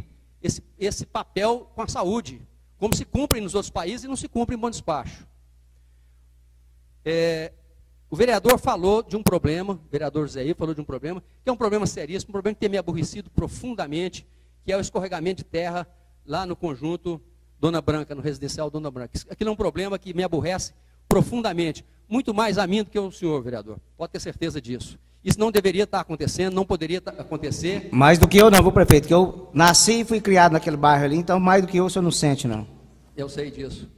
esse papel com a saúde, como se cumprem nos outros países e não se cumpre em Bom Despacho. O vereador falou de um problema, o vereador Zé falou de um problema, que é um problema seríssimo, um problema que tem me aborrecido profundamente, que é o escorregamento de terra lá no conjunto Dona Branca, no residencial Dona Branca. Aquilo é um problema que me aborrece profundamente, muito mais a mim do que o senhor, vereador. Pode ter certeza disso. Isso não deveria estar acontecendo, não poderia acontecer.
Mais do que eu não, viu, prefeito, que eu nasci e fui criado naquele bairro ali, então mais do que eu, o senhor não sente, não.
Eu sei disso.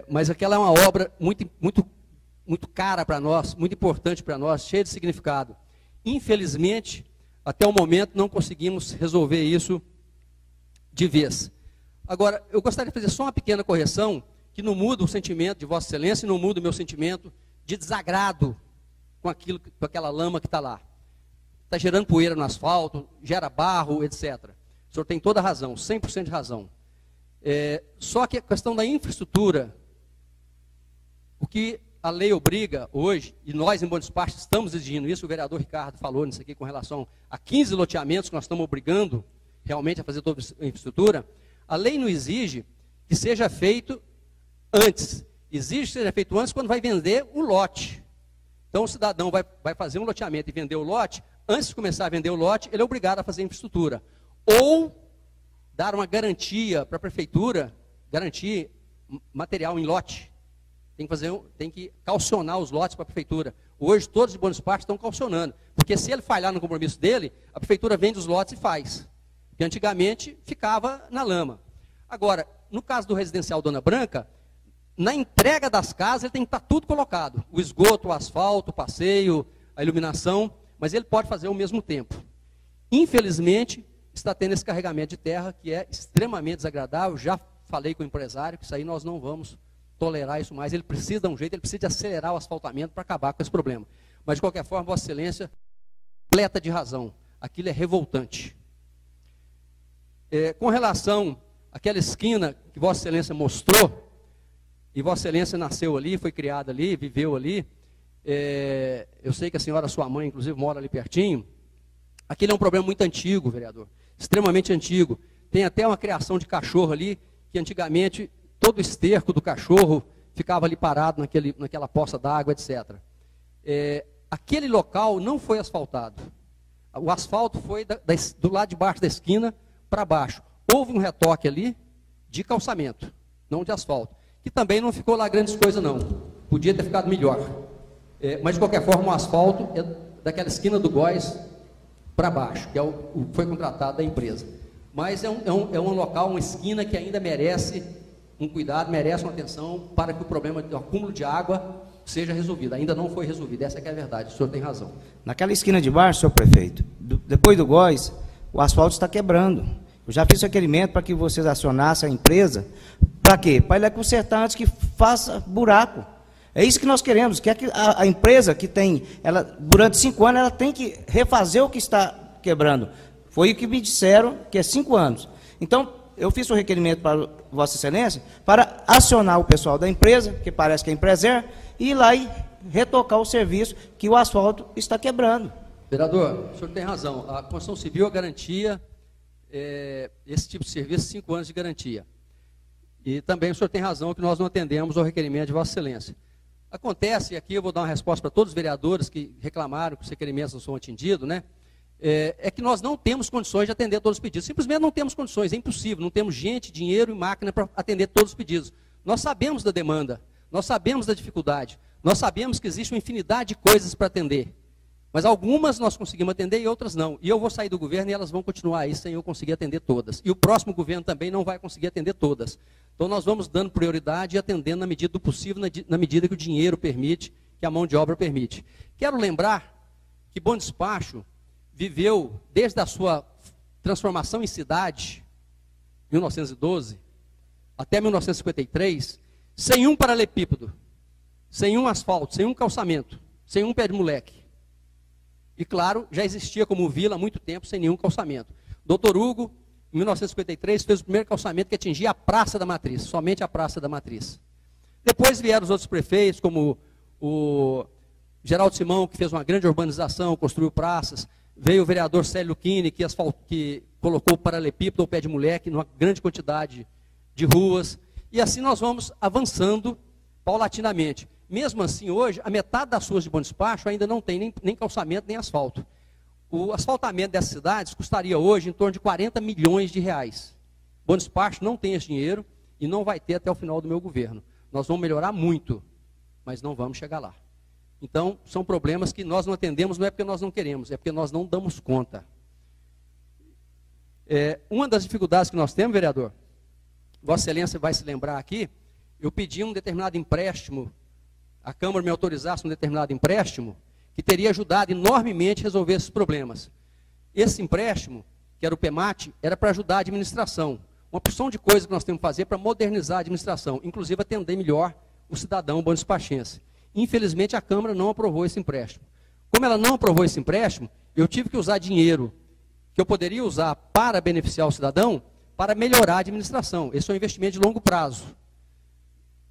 Mas aquela é uma obra muito cara para nós, muito importante para nós, cheia de significado. Infelizmente, até o momento, não conseguimos resolver isso de vez. Agora, eu gostaria de fazer só uma pequena correção, que não muda o sentimento de Vossa Excelência e não muda o meu sentimento de desagrado com aquela lama que está lá. Está gerando poeira no asfalto, gera barro, etc. O senhor tem toda a razão, 100% de razão. Só que a questão da infraestrutura, o que a lei obriga hoje, e nós em Bom Despacho estamos exigindo isso, o vereador Ricardo falou nisso aqui com relação a 15 loteamentos que nós estamos obrigando realmente a fazer toda a infraestrutura, a lei não exige que seja feito antes. Exige que seja feito antes quando vai vender o lote. Então o cidadão vai fazer um loteamento e vender o lote, antes de começar a vender o lote, ele é obrigado a fazer infraestrutura. Ou dar uma garantia para a prefeitura, garantir material em lote. Tem que calcionar os lotes para a prefeitura. Hoje todos de Bom Despacho estão calcionando, porque se ele falhar no compromisso dele, a prefeitura vende os lotes e faz. Porque antigamente ficava na lama. Agora, no caso do residencial Dona Branca, na entrega das casas, ele tem que estar tudo colocado. O esgoto, o asfalto, o passeio, a iluminação, mas ele pode fazer ao mesmo tempo. Infelizmente, está tendo esse carregamento de terra que é extremamente desagradável. Já falei com o empresário que isso aí nós não vamos tolerar isso mais. Ele precisa dar um jeito, ele precisa de acelerar o asfaltamento para acabar com esse problema. Mas, de qualquer forma, Vossa Excelência, completa de razão. Aquilo é revoltante. Com relação àquela esquina que Vossa Excelência mostrou, e Vossa Excelência nasceu ali, foi criada ali, viveu ali, eu sei que a senhora, sua mãe, inclusive, mora ali pertinho. Aquele é um problema muito antigo, vereador, extremamente antigo. Tem até uma criação de cachorro ali, que antigamente todo o esterco do cachorro ficava ali parado naquela poça d'água, etc. Aquele local não foi asfaltado. O asfalto foi do lado de baixo da esquina para baixo. Houve um retoque ali de calçamento, não de asfalto, que também não ficou lá grandes coisas não. Podia ter ficado melhor. Mas de qualquer forma o asfalto é daquela esquina do Góis para baixo, que foi contratado da empresa. Mas é um local, uma esquina que ainda merece um cuidado, merece uma atenção para que o problema do acúmulo de água seja resolvido. Ainda não foi resolvido, essa que é a verdade, o senhor tem razão.
Naquela esquina de baixo, senhor prefeito, depois do Góis, o asfalto está quebrando. Eu já fiz requerimento para que vocês acionassem a empresa. Para quê? Para ele consertar antes que faça buraco. É isso que nós queremos, que a empresa que tem, ela durante 5 anos, ela tem que refazer o que está quebrando. Foi o que me disseram, que é 5 anos. Então, eu fiz um requerimento para Vossa Excelência para acionar o pessoal da empresa, que parece que é Empreser, e ir lá e retocar o serviço que o asfalto está quebrando.
Vereador, o senhor tem razão. A construção civil, a garantia, esse tipo de serviço, 5 anos de garantia. E também o senhor tem razão que nós não atendemos ao requerimento de Vossa Excelência. Acontece, e aqui eu vou dar uma resposta para todos os vereadores que reclamaram que os requerimentos não são atendidos, né? Que nós não temos condições de atender todos os pedidos. Simplesmente não temos condições, é impossível. Não temos gente, dinheiro e máquina para atender todos os pedidos. Nós sabemos da demanda, nós sabemos da dificuldade, nós sabemos que existe uma infinidade de coisas para atender. Mas algumas nós conseguimos atender e outras não. E eu vou sair do governo e elas vão continuar aí sem eu conseguir atender todas. E o próximo governo também não vai conseguir atender todas. Então nós vamos dando prioridade e atendendo na medida do possível, na medida que o dinheiro permite, que a mão de obra permite. Quero lembrar que Bom Despacho viveu, desde a sua transformação em cidade, 1912, até 1953, sem um paralelepípedo, sem um asfalto, sem um calçamento, sem um pé de moleque. E claro, já existia como vila há muito tempo, sem nenhum calçamento. Dr. Hugo, em 1953, fez o primeiro calçamento que atingia a Praça da Matriz, somente a Praça da Matriz. Depois vieram os outros prefeitos, como o Geraldo Simão, que fez uma grande urbanização, construiu praças. Veio o vereador Célio Quini, que colocou o paralelepípedo ou pé de moleque numa grande quantidade de ruas. E assim nós vamos avançando paulatinamente. Mesmo assim, hoje, a metade das ruas de Bom Despacho ainda não tem nem calçamento, nem asfalto. O asfaltamento dessas cidades custaria hoje em torno de 40 milhões de reais. Bom Despacho não tem esse dinheiro e não vai ter até o final do meu governo. Nós vamos melhorar muito, mas não vamos chegar lá. Então, são problemas que nós não atendemos, não é porque nós não queremos, é porque nós não damos conta. Uma das dificuldades que nós temos, vereador, Vossa Excelência vai se lembrar aqui, eu pedi um determinado empréstimo, a Câmara me autorizasse um determinado empréstimo, que teria ajudado enormemente a resolver esses problemas. Esse empréstimo, que era o PEMAT, era para ajudar a administração. Uma porção de coisas que nós temos que fazer para modernizar a administração, inclusive atender melhor o cidadão bom despachense. Infelizmente, a Câmara não aprovou esse empréstimo. Como ela não aprovou esse empréstimo, eu tive que usar dinheiro que eu poderia usar para beneficiar o cidadão, para melhorar a administração. Esse é um investimento de longo prazo.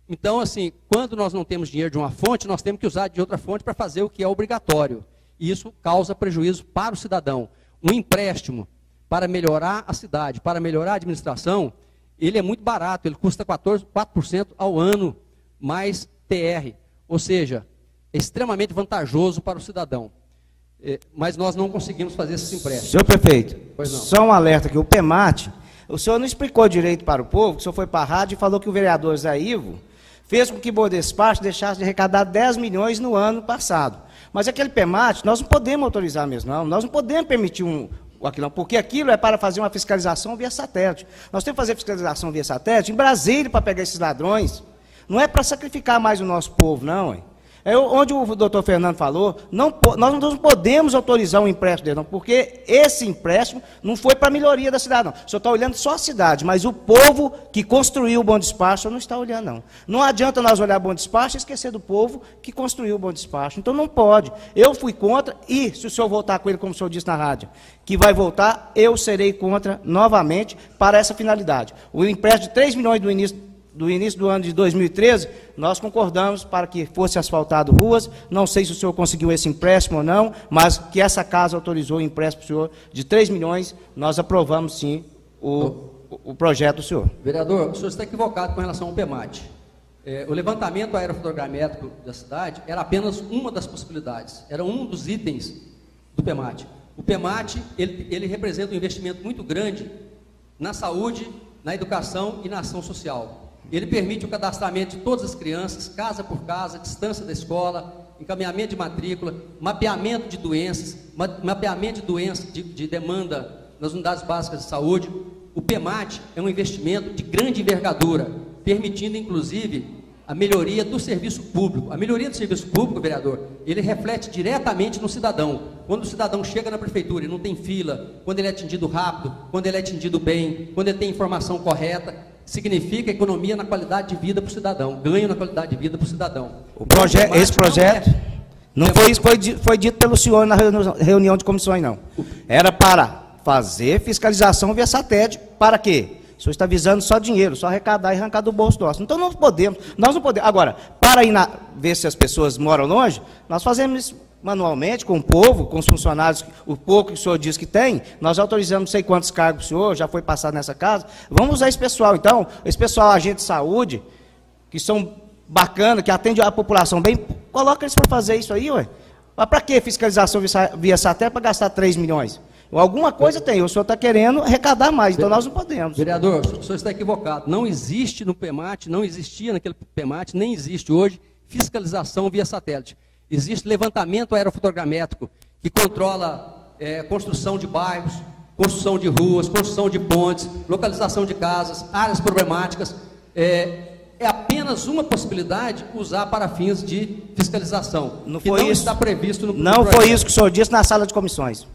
Então, assim, quando nós não temos dinheiro de uma fonte, nós temos que usar de outra fonte para fazer o que é obrigatório. E isso causa prejuízo para o cidadão. Um empréstimo para melhorar a cidade, para melhorar a administração, ele é muito barato, ele custa 4% ao ano, mais TR. Ou seja, é extremamente vantajoso para o cidadão. Mas nós não conseguimos fazer esses empréstimos.
Senhor prefeito,
pois não.
Só um alerta que o PEMAT, o senhor não explicou direito para o povo, o senhor foi para a rádio e falou que o vereador Zé Ivo fez com que Bom Despacho deixasse de arrecadar 10 milhões no ano passado. Mas aquele PEMAT, nós não podemos autorizar mesmo, não. Nós não podemos permitir aquilo, porque aquilo é para fazer uma fiscalização via satélite. Nós temos que fazer fiscalização via satélite em Brasília para pegar esses ladrões. Não é para sacrificar mais o nosso povo, não, hein? Onde o doutor Fernando falou, nós não podemos autorizar um empréstimo dele, não, porque esse empréstimo não foi para a melhoria da cidade, não. O senhor está olhando só a cidade, mas o povo que construiu o Bom Despacho, o senhor não está olhando, não. Não adianta nós olhar o Bom Despacho e esquecer do povo que construiu o Bom Despacho. Então não pode. Eu fui contra, e se o senhor voltar com ele, como o senhor disse na rádio, que vai voltar, eu serei contra novamente para essa finalidade. O empréstimo de 3 milhões do início do ano de 2013, nós concordamos para que fosse asfaltado ruas. Não sei se o senhor conseguiu esse empréstimo ou não, mas que essa casa autorizou o empréstimo para o senhor de 3 milhões, nós aprovamos sim o projeto do senhor.
Vereador, o senhor está equivocado com relação ao PEMAT. O levantamento aerofotogramétrico da cidade era apenas uma das possibilidades, era um dos itens do PEMAT. O PEMAT, ele representa um investimento muito grande na saúde, na educação e na ação social. Ele permite o cadastramento de todas as crianças, casa por casa, distância da escola, encaminhamento de matrícula, mapeamento de doenças, de demanda nas unidades básicas de saúde. O PEMAT é um investimento de grande envergadura, permitindo, inclusive, a melhoria do serviço público. A melhoria do serviço público, vereador, ele reflete diretamente no cidadão. Quando o cidadão chega na prefeitura e não tem fila, quando ele é atendido rápido, quando ele é atendido bem, quando ele tem informação correta, significa economia na qualidade de vida para o cidadão, ganho na qualidade de vida para o cidadão.
Esse projeto não foi isso que foi dito pelo senhor na reunião de comissões, não. Era para fazer fiscalização via satélite. Para quê? O senhor está visando só dinheiro, só arrecadar e arrancar do bolso nosso. Então nós não podemos. Agora, para ir ver se as pessoas moram longe, nós fazemos isso manualmente, com o povo, com os funcionários, o pouco que o senhor diz que tem, nós autorizamos não sei quantos cargos para o senhor, já foi passado nessa casa. Vamos usar esse pessoal, então, esse pessoal, agente de saúde, que são bacanas, que atendem a população bem, coloca eles para fazer isso aí, ué. Mas para que fiscalização via satélite para gastar 3 milhões? Alguma coisa tem, o senhor está querendo arrecadar mais, então nós não podemos.
Vereador, o senhor está equivocado. Não existe no PEMAT, não existia naquele PEMAT, nem existe hoje, fiscalização via satélite. Existe levantamento aerofotogramétrico que controla construção de bairros, construção de ruas, construção de pontes, localização de casas, áreas problemáticas. É apenas uma possibilidade usar para fins de fiscalização.
Não foi isso.
Está previsto no
Não foi isso que o senhor disse na sala de comissões.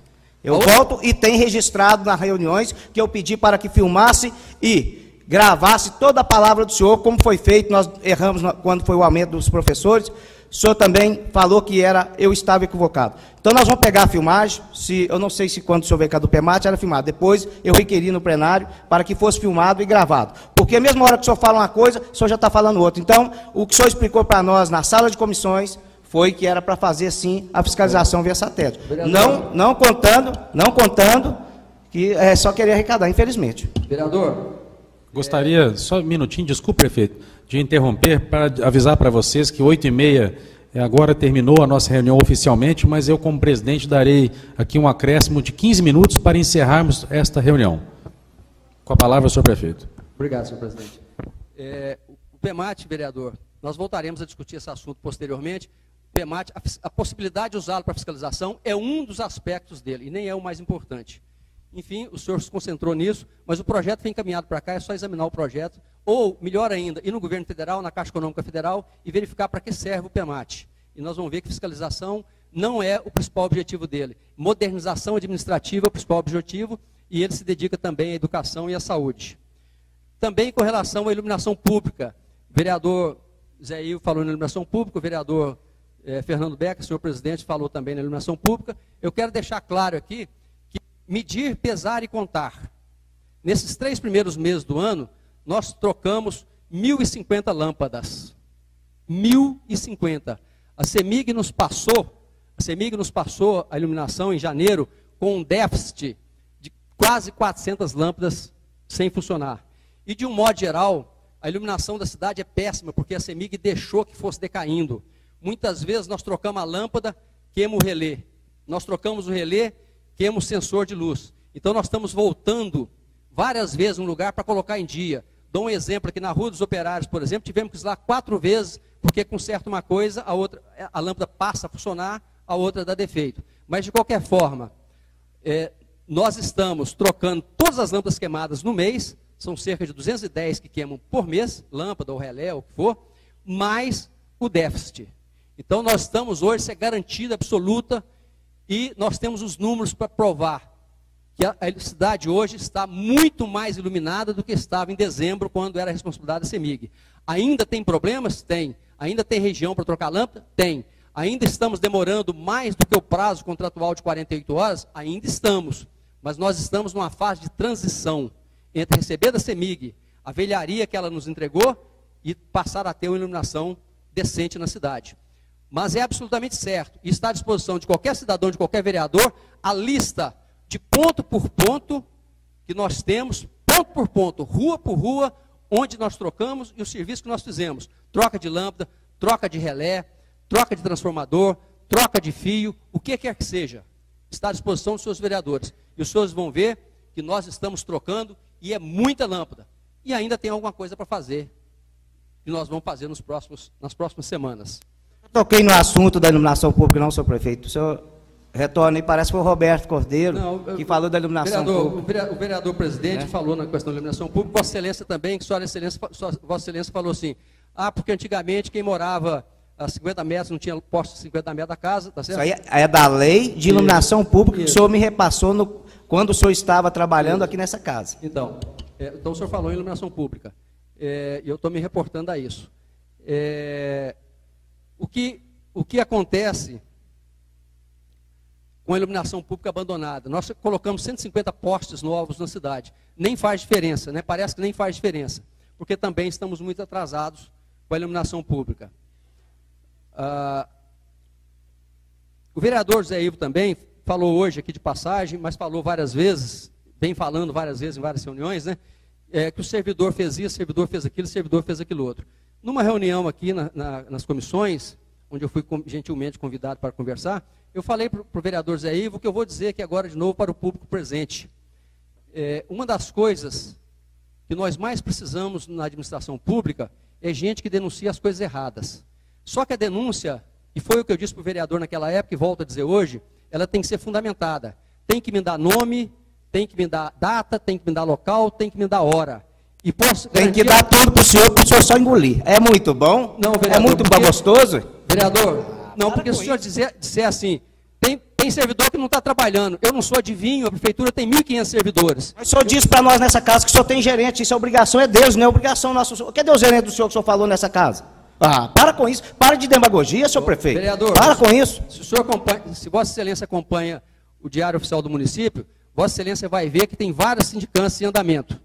Eu volto e tem registrado nas reuniões que eu pedi para que filmasse e gravasse toda a palavra do senhor, como foi feito. Nós erramos quando foi o aumento dos professores. O senhor também falou que eu estava equivocado. Então nós vamos pegar a filmagem, eu não sei se quando o senhor veio cá do PEMAT era filmado. Depois eu requeri no plenário para que fosse filmado e gravado. Porque a mesma hora que o senhor fala uma coisa, o senhor já está falando outra. Então, o que o senhor explicou para nós na sala de comissões foi que era para fazer sim a fiscalização via satélite. Não contando que só queria arrecadar, infelizmente.
Vereador.
Gostaria, só um minutinho, desculpe, prefeito, de interromper para avisar para vocês que 8h30 agora terminou a nossa reunião oficialmente, mas eu, como presidente, darei aqui um acréscimo de 15 minutos para encerrarmos esta reunião. Com a palavra, senhor prefeito.
Obrigado, senhor presidente. O PEMAT, vereador, nós voltaremos a discutir esse assunto posteriormente. O PEMAT, a possibilidade de usá-lo para fiscalização é um dos aspectos dele, e nem é o mais importante. Enfim, o senhor se concentrou nisso, mas o projeto foi encaminhado para cá, é só examinar o projeto, ou, melhor ainda, ir no governo federal, na Caixa Econômica Federal, e verificar para que serve o PEMAT. E nós vamos ver que fiscalização não é o principal objetivo dele. Modernização administrativa é o principal objetivo, e ele se dedica também à educação e à saúde. Também com relação à iluminação pública, o vereador Zé Ivo falou na iluminação pública, o vereador Fernando Becker, senhor presidente, falou também na iluminação pública. Eu quero deixar claro aqui, medir, pesar e contar. Nesses 3 primeiros meses do ano, nós trocamos 1.050 lâmpadas. 1.050. A CEMIG nos passou a iluminação em janeiro com um déficit de quase 400 lâmpadas sem funcionar. E de um modo geral, a iluminação da cidade é péssima, porque a CEMIG deixou que fosse decaindo. Muitas vezes nós trocamos a lâmpada, queima o relé. Nós trocamos o relé, queima o sensor de luz. Então nós estamos voltando várias vezes no lugar para colocar em dia. Dou um exemplo aqui na Rua dos Operários, por exemplo, tivemos que ir lá 4 vezes, porque conserta uma coisa, a lâmpada passa a funcionar, a outra dá defeito. Mas de qualquer forma, nós estamos trocando todas as lâmpadas queimadas no mês, são cerca de 210 que queimam por mês, lâmpada ou relé, o que for. mais o déficit. Então nós estamos hoje, isso é garantida absoluta, e nós temos os números para provar que a cidade hoje está muito mais iluminada do que estava em dezembro, quando era a responsabilidade da CEMIG. Ainda tem problemas? Tem. Ainda tem região para trocar lâmpada? Tem. Ainda estamos demorando mais do que o prazo contratual de 48 horas? Ainda estamos. Mas nós estamos numa fase de transição entre receber da CEMIG a velharia que ela nos entregou e passar a ter uma iluminação decente na cidade. Mas é absolutamente certo, e está à disposição de qualquer cidadão, de qualquer vereador, a lista de ponto por ponto que nós temos, ponto por ponto, rua por rua, onde nós trocamos e o serviço que nós fizemos. Troca de lâmpada, troca de relé, troca de transformador, troca de fio, o que quer que seja. Está à disposição dos seus vereadores. E os senhores vão ver que nós estamos trocando e é muita lâmpada. E ainda tem alguma coisa para fazer, que nós vamos fazer nas próximas semanas.
Toquei no assunto da iluminação pública, não, senhor prefeito. O senhor retorna aí, parece que foi o Roberto Cordeiro que falou da iluminação pública.
O vereador presidente falou na questão da iluminação pública, Vossa Excelência também, que Vossa Excelência falou assim, porque antigamente quem morava a 50 metros, não tinha posto de 50 metros da casa, tá certo?
Isso aí é da lei de iluminação pública que o senhor me repassou quando o senhor estava trabalhando aqui nessa casa.
Então o senhor falou em iluminação pública, e eu estou me reportando a isso. O que acontece com a iluminação pública abandonada? Nós colocamos 150 postes novos na cidade. Nem faz diferença, né? Parece que nem faz diferença, porque também estamos muito atrasados com a iluminação pública. O vereador Zé Ivo também falou hoje aqui de passagem, mas falou várias vezes, vem falando várias vezes em várias reuniões, né? Que o servidor fez isso, o servidor fez aquilo, o servidor fez aquilo outro. Numa reunião aqui nas comissões, onde eu fui gentilmente convidado para conversar, eu falei para o vereador Zé Ivo que eu vou dizer aqui agora de novo para o público presente. Uma das coisas que nós mais precisamos na administração pública é gente que denuncia as coisas erradas. Só que a denúncia, e foi o que eu disse para o vereador naquela época e volto a dizer hoje, ela tem que ser fundamentada. Tem que me dar nome, tem que me dar data, tem que me dar local, tem que me dar hora. E
tem que dar tudo para o senhor só engolir. É muito bom?
Não, vereador,
é muito gostoso?
Vereador, não, porque se o senhor disser assim, tem servidor que não está trabalhando, eu não sou adivinho, a prefeitura tem 1.500 servidores.
Mas o senhor disse para nós nessa casa que o senhor tem gerente, isso é obrigação, é Deus, não é obrigação nossa. Cadê o gerente do senhor que o senhor falou nessa casa? Para com isso, para de demagogia, senhor prefeito.
Vereador,
para com isso.
Se Vossa Excelência acompanha o Diário Oficial do município, Vossa Excelência vai ver que tem várias sindicâncias em andamento.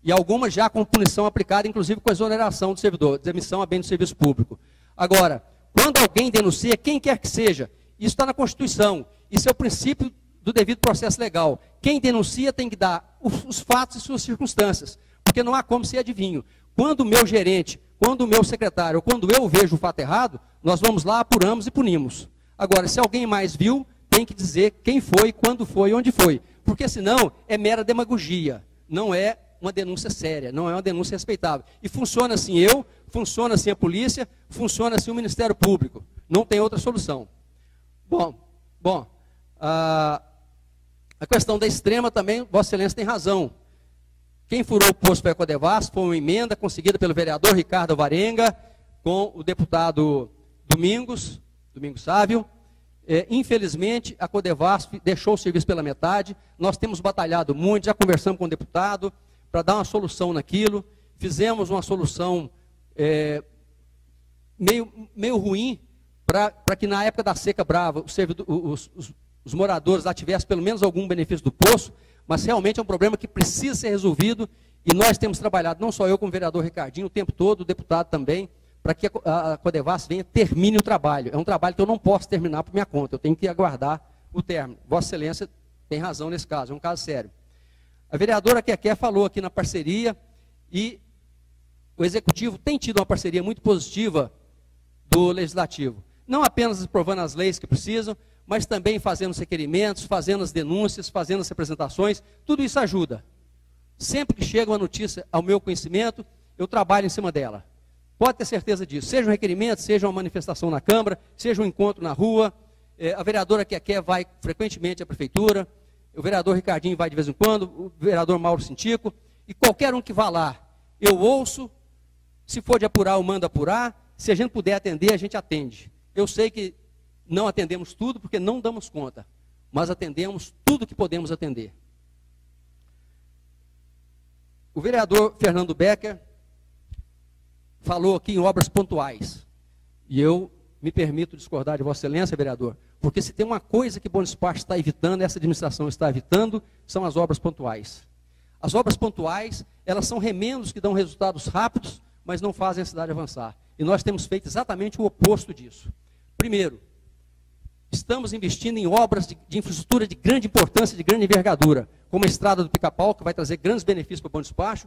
E algumas já com punição aplicada, inclusive com exoneração do servidor, demissão a bem do serviço público. Agora, quando alguém denuncia, quem quer que seja, isso está na Constituição, isso é o princípio do devido processo legal. Quem denuncia tem que dar os fatos e suas circunstâncias, porque não há como ser adivinho. Quando o meu gerente, quando o meu secretário, ou quando eu vejo o fato errado, nós vamos lá, apuramos e punimos. Agora, se alguém mais viu, tem que dizer quem foi, quando foi e onde foi. Porque senão é mera demagogia, não é uma denúncia séria, não é uma denúncia respeitável. E funciona assim funciona assim a polícia, funciona assim o Ministério Público. Não tem outra solução. Bom, a questão da extrema também, Vossa Excelência tem razão. Quem furou o posto para a Codevasf foi uma emenda conseguida pelo vereador Ricardo Alvarenga com o deputado Domingos Sávio. Infelizmente, a Codevasf deixou o serviço pela metade. Nós temos batalhado muito, já conversamos com o deputado para dar uma solução naquilo. Fizemos uma solução meio ruim para que na época da seca brava os moradores lá tivessem pelo menos algum benefício do poço, mas realmente é um problema que precisa ser resolvido e nós temos trabalhado, não só eu como o vereador Ricardinho, o tempo todo, o deputado também, para que a Codevasf termine o trabalho. É um trabalho que eu não posso terminar por minha conta, eu tenho que aguardar o término. Vossa Excelência tem razão nesse caso, é um caso sério. A vereadora Keké falou aqui na parceria e o Executivo tem tido uma parceria muito positiva do Legislativo. Não apenas aprovando as leis que precisam, mas também fazendo os requerimentos, fazendo as denúncias, fazendo as representações, tudo isso ajuda. Sempre que chega uma notícia ao meu conhecimento, eu trabalho em cima dela. Pode ter certeza disso, seja um requerimento, seja uma manifestação na Câmara, seja um encontro na rua, a vereadora Keké vai frequentemente à Prefeitura, o vereador Ricardinho vai de vez em quando, o vereador Mauro Cintico, e qualquer um que vá lá, eu ouço, se for de apurar, eu mando apurar, se a gente puder atender, a gente atende. Eu sei que não atendemos tudo porque não damos conta, mas atendemos tudo que podemos atender. O vereador Fernando Becker falou aqui em obras pontuais. E eu me permito discordar de Vossa Excelência, vereador, porque se tem uma coisa que Bom Despacho está evitando, essa administração está evitando, são as obras pontuais. As obras pontuais, elas são remendos que dão resultados rápidos, mas não fazem a cidade avançar. E nós temos feito exatamente o oposto disso. Primeiro, estamos investindo em obras de infraestrutura de grande importância, de grande envergadura, como a Estrada do Pica-Pau, que vai trazer grandes benefícios para o Bom Despacho,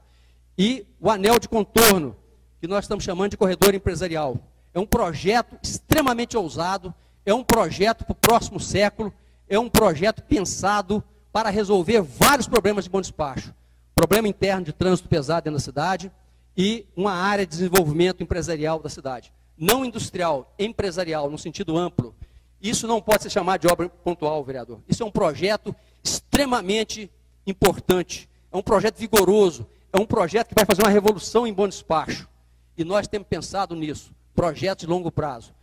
e o anel de contorno, que nós estamos chamando de corredor empresarial. É um projeto extremamente ousado, é um projeto para o próximo século, é um projeto pensado para resolver vários problemas de Bom Despacho. Problema interno de trânsito pesado dentro da cidade e uma área de desenvolvimento empresarial da cidade. Não industrial, empresarial, no sentido amplo. Isso não pode ser chamado de obra pontual, vereador. Isso é um projeto extremamente importante, é um projeto vigoroso, é um projeto que vai fazer uma revolução em Bom Despacho. E nós temos pensado nisso, projetos de longo prazo.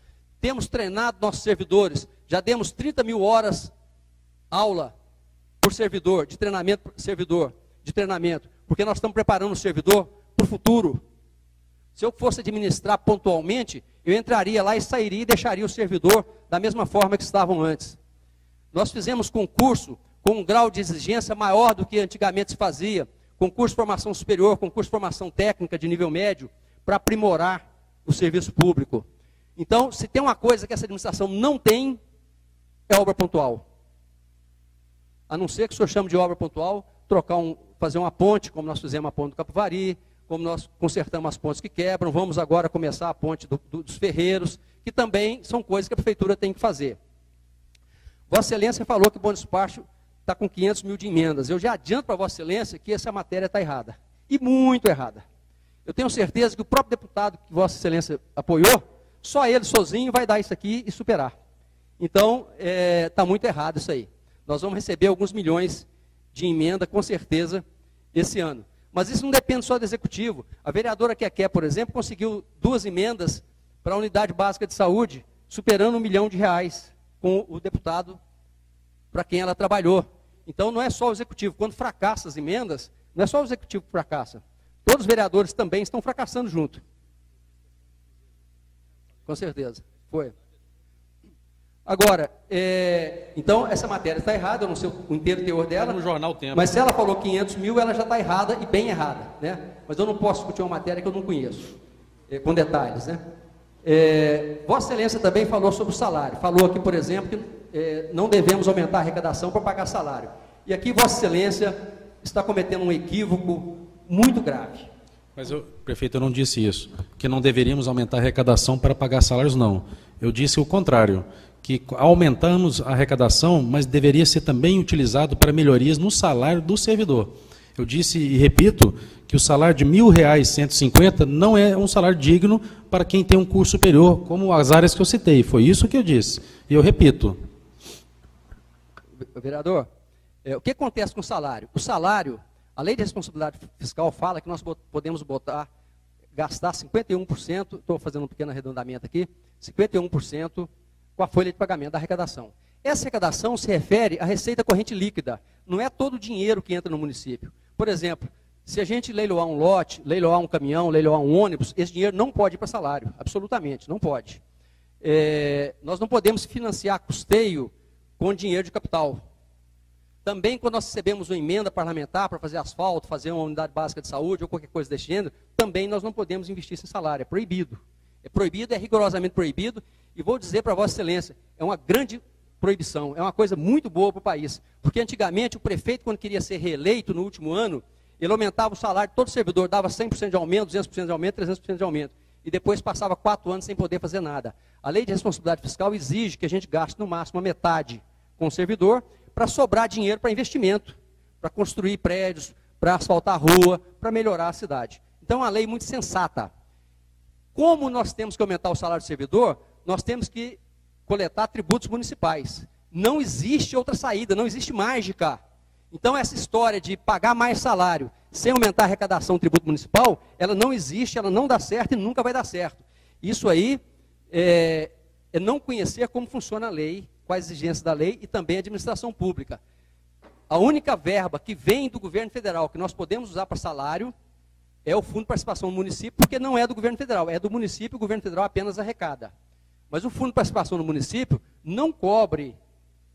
Temos treinado nossos servidores, já demos 30 mil horas aula por servidor, de treinamento por servidor, porque nós estamos preparando o servidor para o futuro. Se eu fosse administrar pontualmente, eu entraria lá e sairia e deixaria o servidor da mesma forma que estavam antes. Nós fizemos concurso com um grau de exigência maior do que antigamente se fazia, concurso de formação superior, concurso de formação técnica de nível médio, para aprimorar o serviço público. Então, se tem uma coisa que essa administração não tem, é obra pontual. A não ser que o senhor chame de obra pontual, fazer uma ponte, como nós fizemos a ponte do Capivari, como nós consertamos as pontes que quebram, vamos agora começar a ponte dos Ferreiros, que também são coisas que a prefeitura tem que fazer. Vossa Excelência falou que o Bom Despacho está com 500 mil de emendas. Eu já adianto para Vossa Excelência que essa matéria está errada, e muito errada. Eu tenho certeza que o próprio deputado que Vossa Excelência apoiou, só ele sozinho vai dar isso aqui e superar. Então, está muito errado isso aí. Nós vamos receber alguns milhões de emenda, com certeza, esse ano. Mas isso não depende só do Executivo. A vereadora Keké, por exemplo, conseguiu 2 emendas para a Unidade Básica de Saúde, superando R$1 milhão com o deputado para quem ela trabalhou. Então, não é só o Executivo. Quando fracassa as emendas, não é só o Executivo que fracassa. Todos os vereadores também estão fracassando junto. Com certeza. Foi. Agora, então, essa matéria está errada, eu não sei o inteiro teor dela.
No jornal Tempo.
Mas se ela falou 500 mil, ela já está errada e bem errada. Né? Mas eu não posso discutir uma matéria que eu não conheço, com detalhes. Né? Vossa Excelência também falou sobre o salário. Falou aqui, por exemplo, que não devemos aumentar a arrecadação para pagar salário. E aqui Vossa Excelência está cometendo um equívoco muito grave.
Mas, prefeito, eu não disse isso, que não deveríamos aumentar a arrecadação para pagar salários, não. Eu disse o contrário, que aumentamos a arrecadação, mas deveria ser também utilizado para melhorias no salário do servidor. Eu disse e repito que o salário de R$1.150 não é um salário digno para quem tem um curso superior, como as áreas que eu citei. Foi isso que eu disse. E eu repito.
Vereador, o que acontece com o salário? O salário, a lei de responsabilidade fiscal fala que nós podemos gastar 51%, estou fazendo um pequeno arredondamento aqui, 51% com a folha de pagamento da arrecadação. Essa arrecadação se refere à receita corrente líquida, não é todo o dinheiro que entra no município. Por exemplo, se a gente leiloar um lote, leiloar um caminhão, leiloar um ônibus, esse dinheiro não pode ir para salário, absolutamente, não pode. Nós não podemos financiar custeio com dinheiro de capital. Também, quando nós recebemos uma emenda parlamentar para fazer asfalto, fazer uma unidade básica de saúde ou qualquer coisa desse gênero, também nós não podemos investir sem salário, é proibido. É proibido, é rigorosamente proibido, e vou dizer para Vossa Excelência, é uma grande proibição, é uma coisa muito boa para o país, porque antigamente o prefeito, quando queria ser reeleito no último ano, ele aumentava o salário de todo servidor, dava 100% de aumento, 200% de aumento, 300% de aumento, e depois passava 4 anos sem poder fazer nada. A lei de responsabilidade fiscal exige que a gente gaste no máximo a metade com o servidor, para sobrar dinheiro para investimento, para construir prédios, para asfaltar a rua, para melhorar a cidade. Então, é uma lei muito sensata. Como nós temos que aumentar o salário do servidor, nós temos que coletar tributos municipais. Não existe outra saída, não existe mágica. Então, essa história de pagar mais salário sem aumentar a arrecadação do tributo municipal, ela não existe, ela não dá certo e nunca vai dar certo. Isso aí é não conhecer como funciona a lei, quais exigências da lei e também a administração pública. A única verba que vem do governo federal, que nós podemos usar para salário, é o Fundo de Participação do Município, porque não é do governo federal, é do município, o governo federal apenas arrecada. Mas o Fundo de Participação do Município não cobre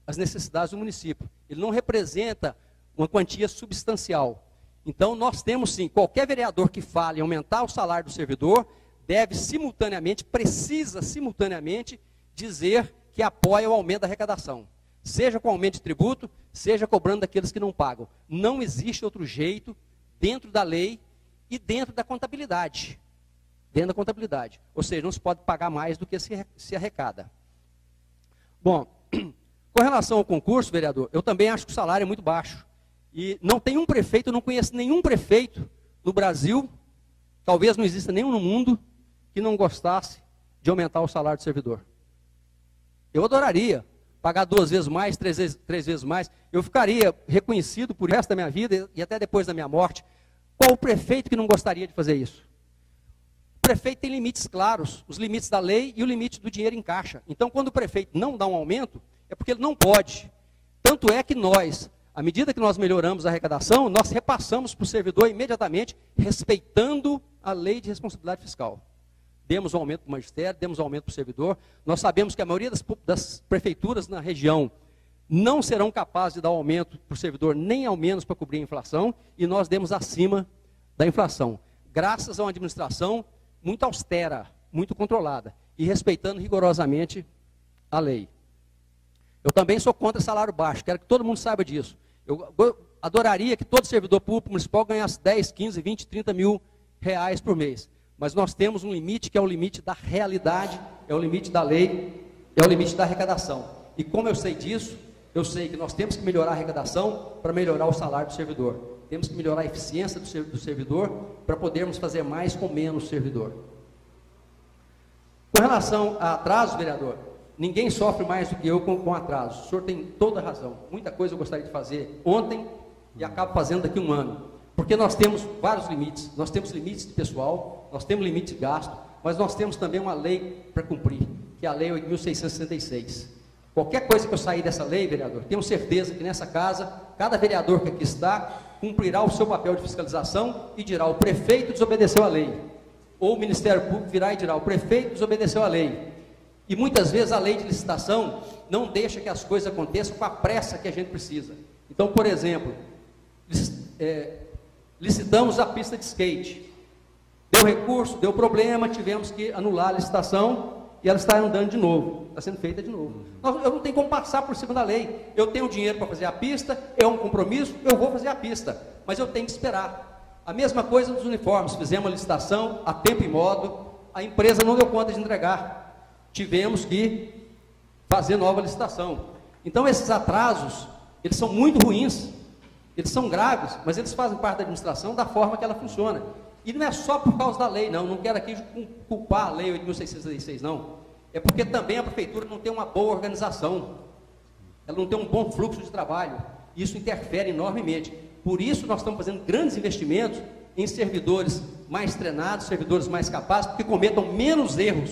as necessidades do município. Ele não representa uma quantia substancial. Então, nós temos sim, qualquer vereador que fale em aumentar o salário do servidor, deve simultaneamente, precisa simultaneamente, dizer que apoia o aumento da arrecadação. Seja com aumento de tributo, seja cobrando daqueles que não pagam. Não existe outro jeito, dentro da lei e dentro da contabilidade. Dentro da contabilidade. Ou seja, não se pode pagar mais do que se arrecada. Bom, com relação ao concurso, vereador, eu também acho que o salário é muito baixo. E não tem um prefeito, eu não conheço nenhum prefeito no Brasil, talvez não exista nenhum no mundo, que não gostasse de aumentar o salário do servidor. Eu adoraria pagar 2 vezes mais, 3 vezes mais. Eu ficaria reconhecido por o resto da minha vida e até depois da minha morte. Qual o prefeito que não gostaria de fazer isso? O prefeito tem limites claros, os limites da lei e o limite do dinheiro em caixa. Então, quando o prefeito não dá um aumento, é porque ele não pode. Tanto é que nós, à medida que nós melhoramos a arrecadação, nós repassamos para o servidor imediatamente, respeitando a lei de responsabilidade fiscal. Demos um aumento para o magistério, demos um aumento para o servidor. Nós sabemos que a maioria das prefeituras na região não serão capazes de dar aumento para o servidor, nem ao menos para cobrir a inflação, e nós demos acima da inflação, graças a uma administração muito austera, muito controlada, e respeitando rigorosamente a lei. Eu também sou contra salário baixo, quero que todo mundo saiba disso. Eu adoraria que todo servidor público municipal ganhasse 10, 15, 20, 30 mil reais por mês. Mas nós temos um limite que é o limite da realidade, é o limite da lei, é o limite da arrecadação. E como eu sei disso, eu sei que nós temos que melhorar a arrecadação para melhorar o salário do servidor. Temos que melhorar a eficiência do servidor para podermos fazer mais com menos servidor. Com relação a atraso, vereador, ninguém sofre mais do que eu com atraso. O senhor tem toda a razão. Muita coisa eu gostaria de fazer ontem e acabo fazendo daqui a um ano. Porque nós temos vários limites. Nós temos limites de pessoal, nós temos limite de gasto, mas nós temos também uma lei para cumprir, que é a Lei 8.666. Qualquer coisa que eu sair dessa lei, vereador, tenho certeza que nessa casa, cada vereador que aqui está, cumprirá o seu papel de fiscalização e dirá: o prefeito desobedeceu a lei. Ou o Ministério Público virá e dirá: o prefeito desobedeceu a lei. E muitas vezes a lei de licitação não deixa que as coisas aconteçam com a pressa que a gente precisa. Então, por exemplo, licitamos a pista de skate. Deu recurso, deu problema, tivemos que anular a licitação e ela está andando de novo, está sendo feita de novo. Eu não tenho como passar por cima da lei. Eu tenho dinheiro para fazer a pista, é um compromisso, eu vou fazer a pista, mas eu tenho que esperar. A mesma coisa dos uniformes, fizemos a licitação a tempo e modo, a empresa não deu conta de entregar, tivemos que fazer nova licitação. Então esses atrasos, eles são muito ruins, eles são graves, mas eles fazem parte da administração da forma que ela funciona. E não é só por causa da lei, não quero aqui culpar a lei 8.666, não. É porque também a prefeitura não tem uma boa organização, ela não tem um bom fluxo de trabalho, isso interfere enormemente. Por isso nós estamos fazendo grandes investimentos em servidores mais treinados, servidores mais capazes, que cometam menos erros.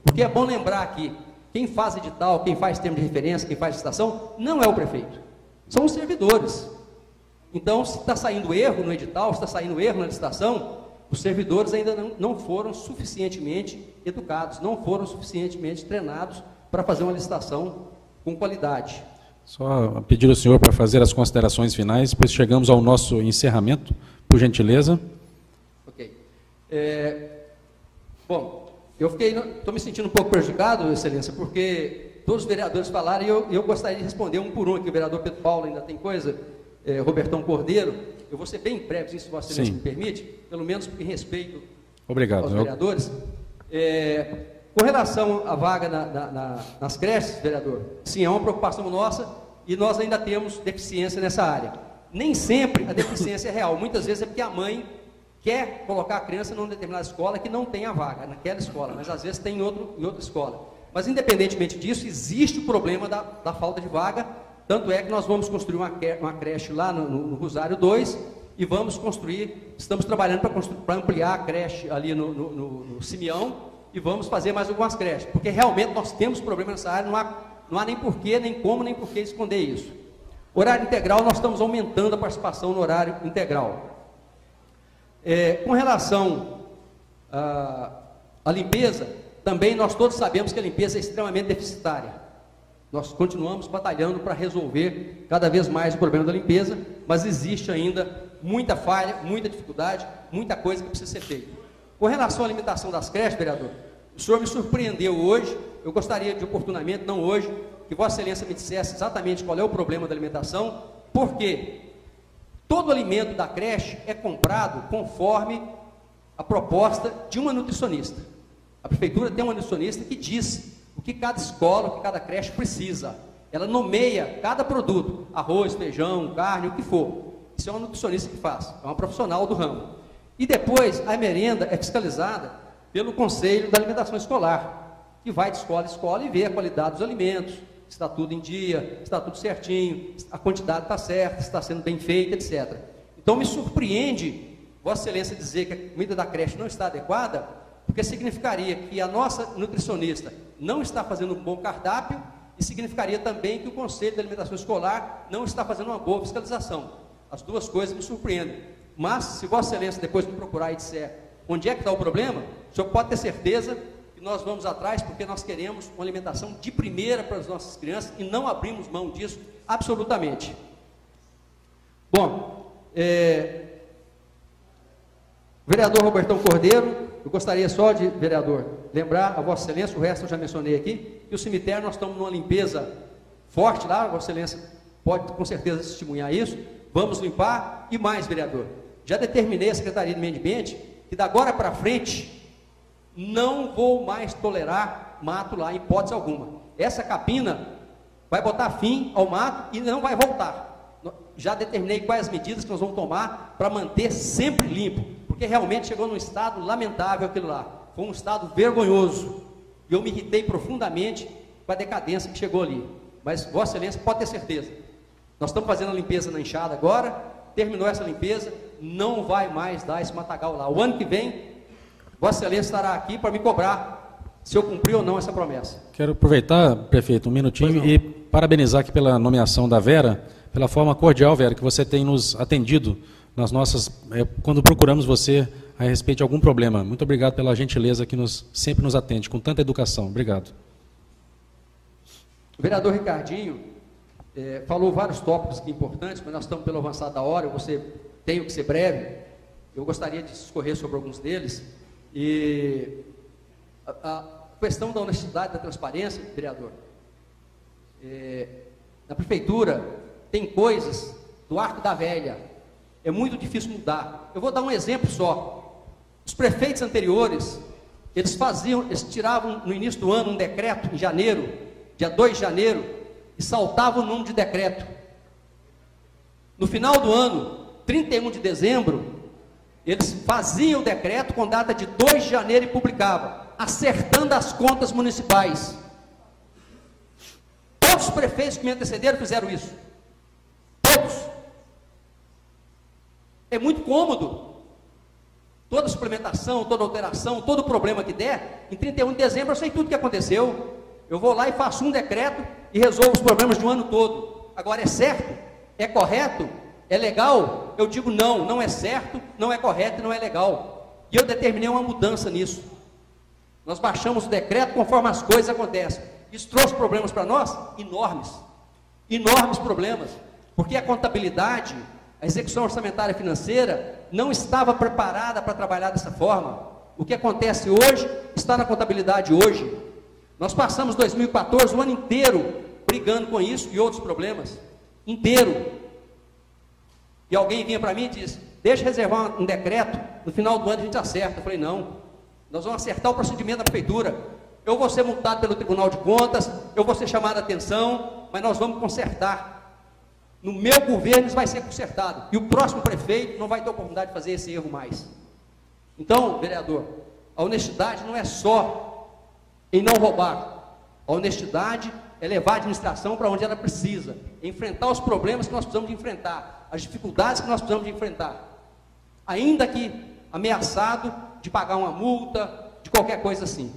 Porque é bom lembrar aqui, quem faz edital, quem faz termo de referência, quem faz licitação, não é o prefeito, são os servidores. Então, se está saindo erro no edital, se está saindo erro na licitação, os servidores ainda não foram suficientemente educados, não foram suficientemente treinados para fazer uma licitação com qualidade.
Só pedir ao senhor para fazer as considerações finais, depois chegamos ao nosso encerramento, por gentileza.
Ok. Bom, eu estou me sentindo um pouco prejudicado, Excelência, porque todos os vereadores falaram e eu gostaria de responder um por um aqui. O vereador Pedro Paulo ainda tem coisa, Robertão Cordeiro. Eu vou ser bem breve, se Vossa Excelência me permite, pelo menos em respeito aos vereadores. Com relação à vaga nas creches, vereador, sim, é uma preocupação nossa e nós ainda temos deficiência nessa área. Nem sempre a deficiência é real, muitas vezes é porque a mãe quer colocar a criança numa determinada escola que não tem a vaga naquela escola, mas às vezes tem em outra escola. Mas independentemente disso, existe o problema da falta de vaga, tanto é que nós vamos construir uma creche lá no Rosário 2 e vamos construir, estamos trabalhando para ampliar a creche ali no Simeão, e vamos fazer mais algumas creches, porque realmente nós temos problema nessa área, não há nem porquê, nem como, nem porquê esconder isso. Horário integral, nós estamos aumentando a participação no horário integral. Com relação à limpeza, também nós todos sabemos que a limpeza é extremamente deficitária. Nós continuamos batalhando para resolver cada vez mais o problema da limpeza, mas existe ainda muita falha, muita dificuldade, muita coisa que precisa ser feita. Com relação à alimentação das creches, vereador, o senhor me surpreendeu hoje, eu gostaria de oportunamente, não hoje, que Vossa Excelência me dissesse exatamente qual é o problema da alimentação, porque todo alimento da creche é comprado conforme a proposta de uma nutricionista. A prefeitura tem uma nutricionista que diz o que cada escola, o que cada creche precisa. Ela nomeia cada produto, arroz, feijão, carne, o que for. Isso é uma nutricionista que faz, é uma profissional do ramo. E depois a merenda é fiscalizada pelo Conselho da Alimentação Escolar, que vai de escola em escola e vê a qualidade dos alimentos, se está tudo em dia, se está tudo certinho, a quantidade está certa, se está sendo bem feita, etc. Então me surpreende Vossa Excelência dizer que a comida da creche não está adequada, porque significaria que a nossa nutricionista não está fazendo um bom cardápio e significaria também que o Conselho da Alimentação Escolar não está fazendo uma boa fiscalização. As duas coisas me surpreendem. Mas, se Vossa Excelência depois me procurar e disser onde é que está o problema, o senhor pode ter certeza que nós vamos atrás, porque nós queremos uma alimentação de primeira para as nossas crianças e não abrimos mão disso absolutamente. Bom, vereador Robertão Cordeiro, eu gostaria só de, vereador, lembrar a Vossa Excelência, o resto eu já mencionei aqui, que o cemitério nós estamos numa limpeza forte lá, a Vossa Excelência pode com certeza testemunhar isso, vamos limpar, e mais, vereador, já determinei à Secretaria de Meio Ambiente que da agora para frente não vou mais tolerar mato lá, em hipótese alguma. Essa capina vai botar fim ao mato e não vai voltar. Já determinei quais as medidas que nós vamos tomar para manter sempre limpo, porque realmente chegou num estado lamentável aquilo lá. Foi um estado vergonhoso. E eu me irritei profundamente com a decadência que chegou ali. Mas Vossa Excelência pode ter certeza. Nós estamos fazendo a limpeza na enxada agora, terminou essa limpeza, não vai mais dar esse matagal lá. O ano que vem, Vossa Excelência estará aqui para me cobrar se eu cumpri ou não essa promessa.
Quero aproveitar, prefeito, um minutinho e parabenizar aqui pela nomeação da Vera, pela forma cordial, Vera, que você tem nos atendido nas nossas, quando procuramos você a respeito de algum problema. Muito obrigado pela gentileza que sempre nos atende, com tanta educação. Obrigado.
O vereador Ricardinho falou vários tópicos aqui importantes, mas nós estamos pelo avançar da hora, tenho que ser breve. Eu gostaria de discorrer sobre alguns deles. E a questão da honestidade, da transparência, vereador, na prefeitura tem coisas do arco da velha, é muito difícil mudar. Eu vou dar um exemplo só. Os prefeitos anteriores, eles tiravam no início do ano um decreto, em janeiro, dia 2 de janeiro, e saltavam o número de decreto. No final do ano, 31 de dezembro, eles faziam o decreto com data de 2 de janeiro e publicavam, acertando as contas municipais. Todos os prefeitos que me antecederam fizeram isso. Todos. É muito cômodo. Toda suplementação, toda alteração, todo problema que der, em 31 de dezembro eu sei tudo o que aconteceu. Eu vou lá e faço um decreto e resolvo os problemas de um ano todo. Agora, é certo? É correto? É legal? Eu digo não, não é certo, não é correto e não é legal. E eu determinei uma mudança nisso. Nós baixamos o decreto conforme as coisas acontecem. Isso trouxe problemas para nós? Enormes. Enormes problemas. Porque a contabilidade, a execução orçamentária financeira, não estava preparada para trabalhar dessa forma. O que acontece hoje, está na contabilidade hoje. Nós passamos 2014, o ano inteiro, brigando com isso e outros problemas. Inteiro. E alguém vinha para mim e disse, deixa eu reservar um decreto, no final do ano a gente acerta. Eu falei, não, nós vamos acertar o procedimento da prefeitura. Eu vou ser multado pelo Tribunal de Contas, eu vou ser chamado a atenção, mas nós vamos consertar. No meu governo isso vai ser consertado. E o próximo prefeito não vai ter oportunidade de fazer esse erro mais. Então, vereador, a honestidade não é só em não roubar. A honestidade é levar a administração para onde ela precisa, enfrentar os problemas que nós precisamos de enfrentar, as dificuldades que nós precisamos de enfrentar, ainda que ameaçado de pagar uma multa, de qualquer coisa assim.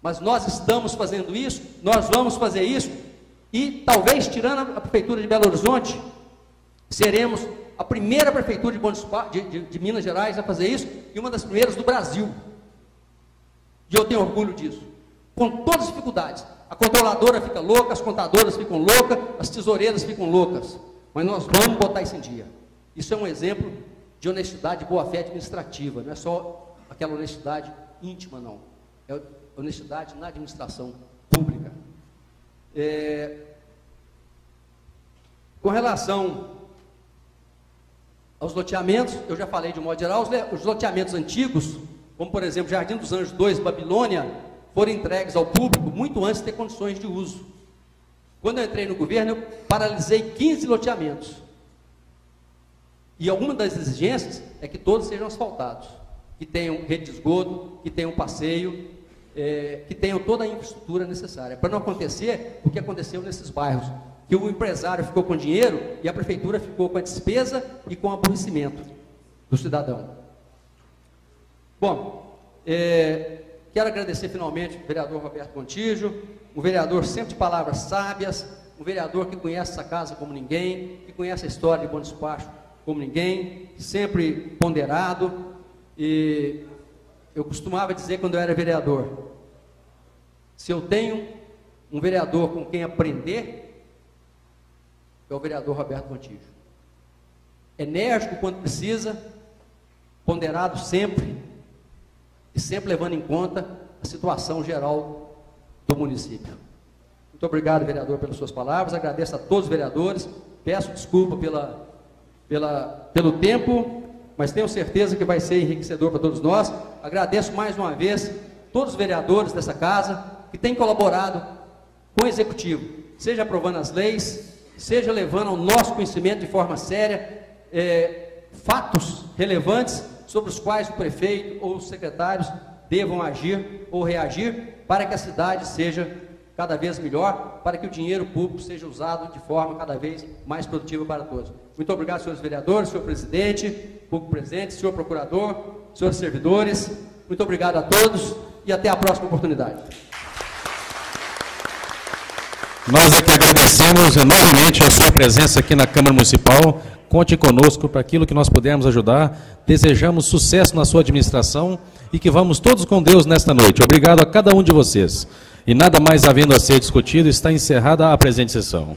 Mas nós estamos fazendo isso, nós vamos fazer isso, e talvez, tirando a prefeitura de Belo Horizonte, seremos a primeira prefeitura de Minas Gerais a fazer isso, e uma das primeiras do Brasil. E eu tenho orgulho disso. Com todas as dificuldades. A controladora fica louca, as contadoras ficam loucas, as tesoureiras ficam loucas. Mas nós vamos botar isso em dia. Isso é um exemplo de honestidade e boa-fé administrativa. Não é só aquela honestidade íntima, não. É honestidade na administração pública. Com relação aos loteamentos, eu já falei de um modo geral, os loteamentos antigos, como por exemplo Jardim dos Anjos 2, Babilônia, foram entregues ao público muito antes de ter condições de uso. Quando eu entrei no governo, eu paralisei 15 loteamentos. E alguma das exigências é que todos sejam asfaltados, que tenham rede de esgoto, que tenham passeio, que tenham toda a infraestrutura necessária, para não acontecer o que aconteceu nesses bairros, que o empresário ficou com dinheiro e a prefeitura ficou com a despesa e com o aborrecimento do cidadão. Bom, quero agradecer finalmente o vereador Roberto Contígio, um vereador sempre de palavras sábias, um vereador que conhece essa casa como ninguém, que conhece a história de Bom Despacho como ninguém, sempre ponderado. E eu costumava dizer quando eu era vereador, se eu tenho um vereador com quem aprender, é o vereador Roberto Contígio. Enérgico quando precisa, ponderado sempre, e sempre levando em conta a situação geral do município. Muito obrigado, vereador, pelas suas palavras, agradeço a todos os vereadores, peço desculpa pelo tempo, mas tenho certeza que vai ser enriquecedor para todos nós. Agradeço mais uma vez todos os vereadores dessa casa que têm colaborado com o Executivo, seja aprovando as leis, seja levando ao nosso conhecimento de forma séria fatos relevantes sobre os quais o prefeito ou os secretários devam agir ou reagir para que a cidade seja cada vez melhor, para que o dinheiro público seja usado de forma cada vez mais produtiva para todos. Muito obrigado, senhores vereadores, senhor presidente, público presente, senhor procurador, senhores servidores. Muito obrigado a todos e até a próxima oportunidade.
Nós é que agradecemos novamente a sua presença aqui na Câmara Municipal. Conte conosco para aquilo que nós pudermos ajudar. Desejamos sucesso na sua administração e que vamos todos com Deus nesta noite. Obrigado a cada um de vocês. E nada mais havendo a ser discutido, está encerrada a presente sessão.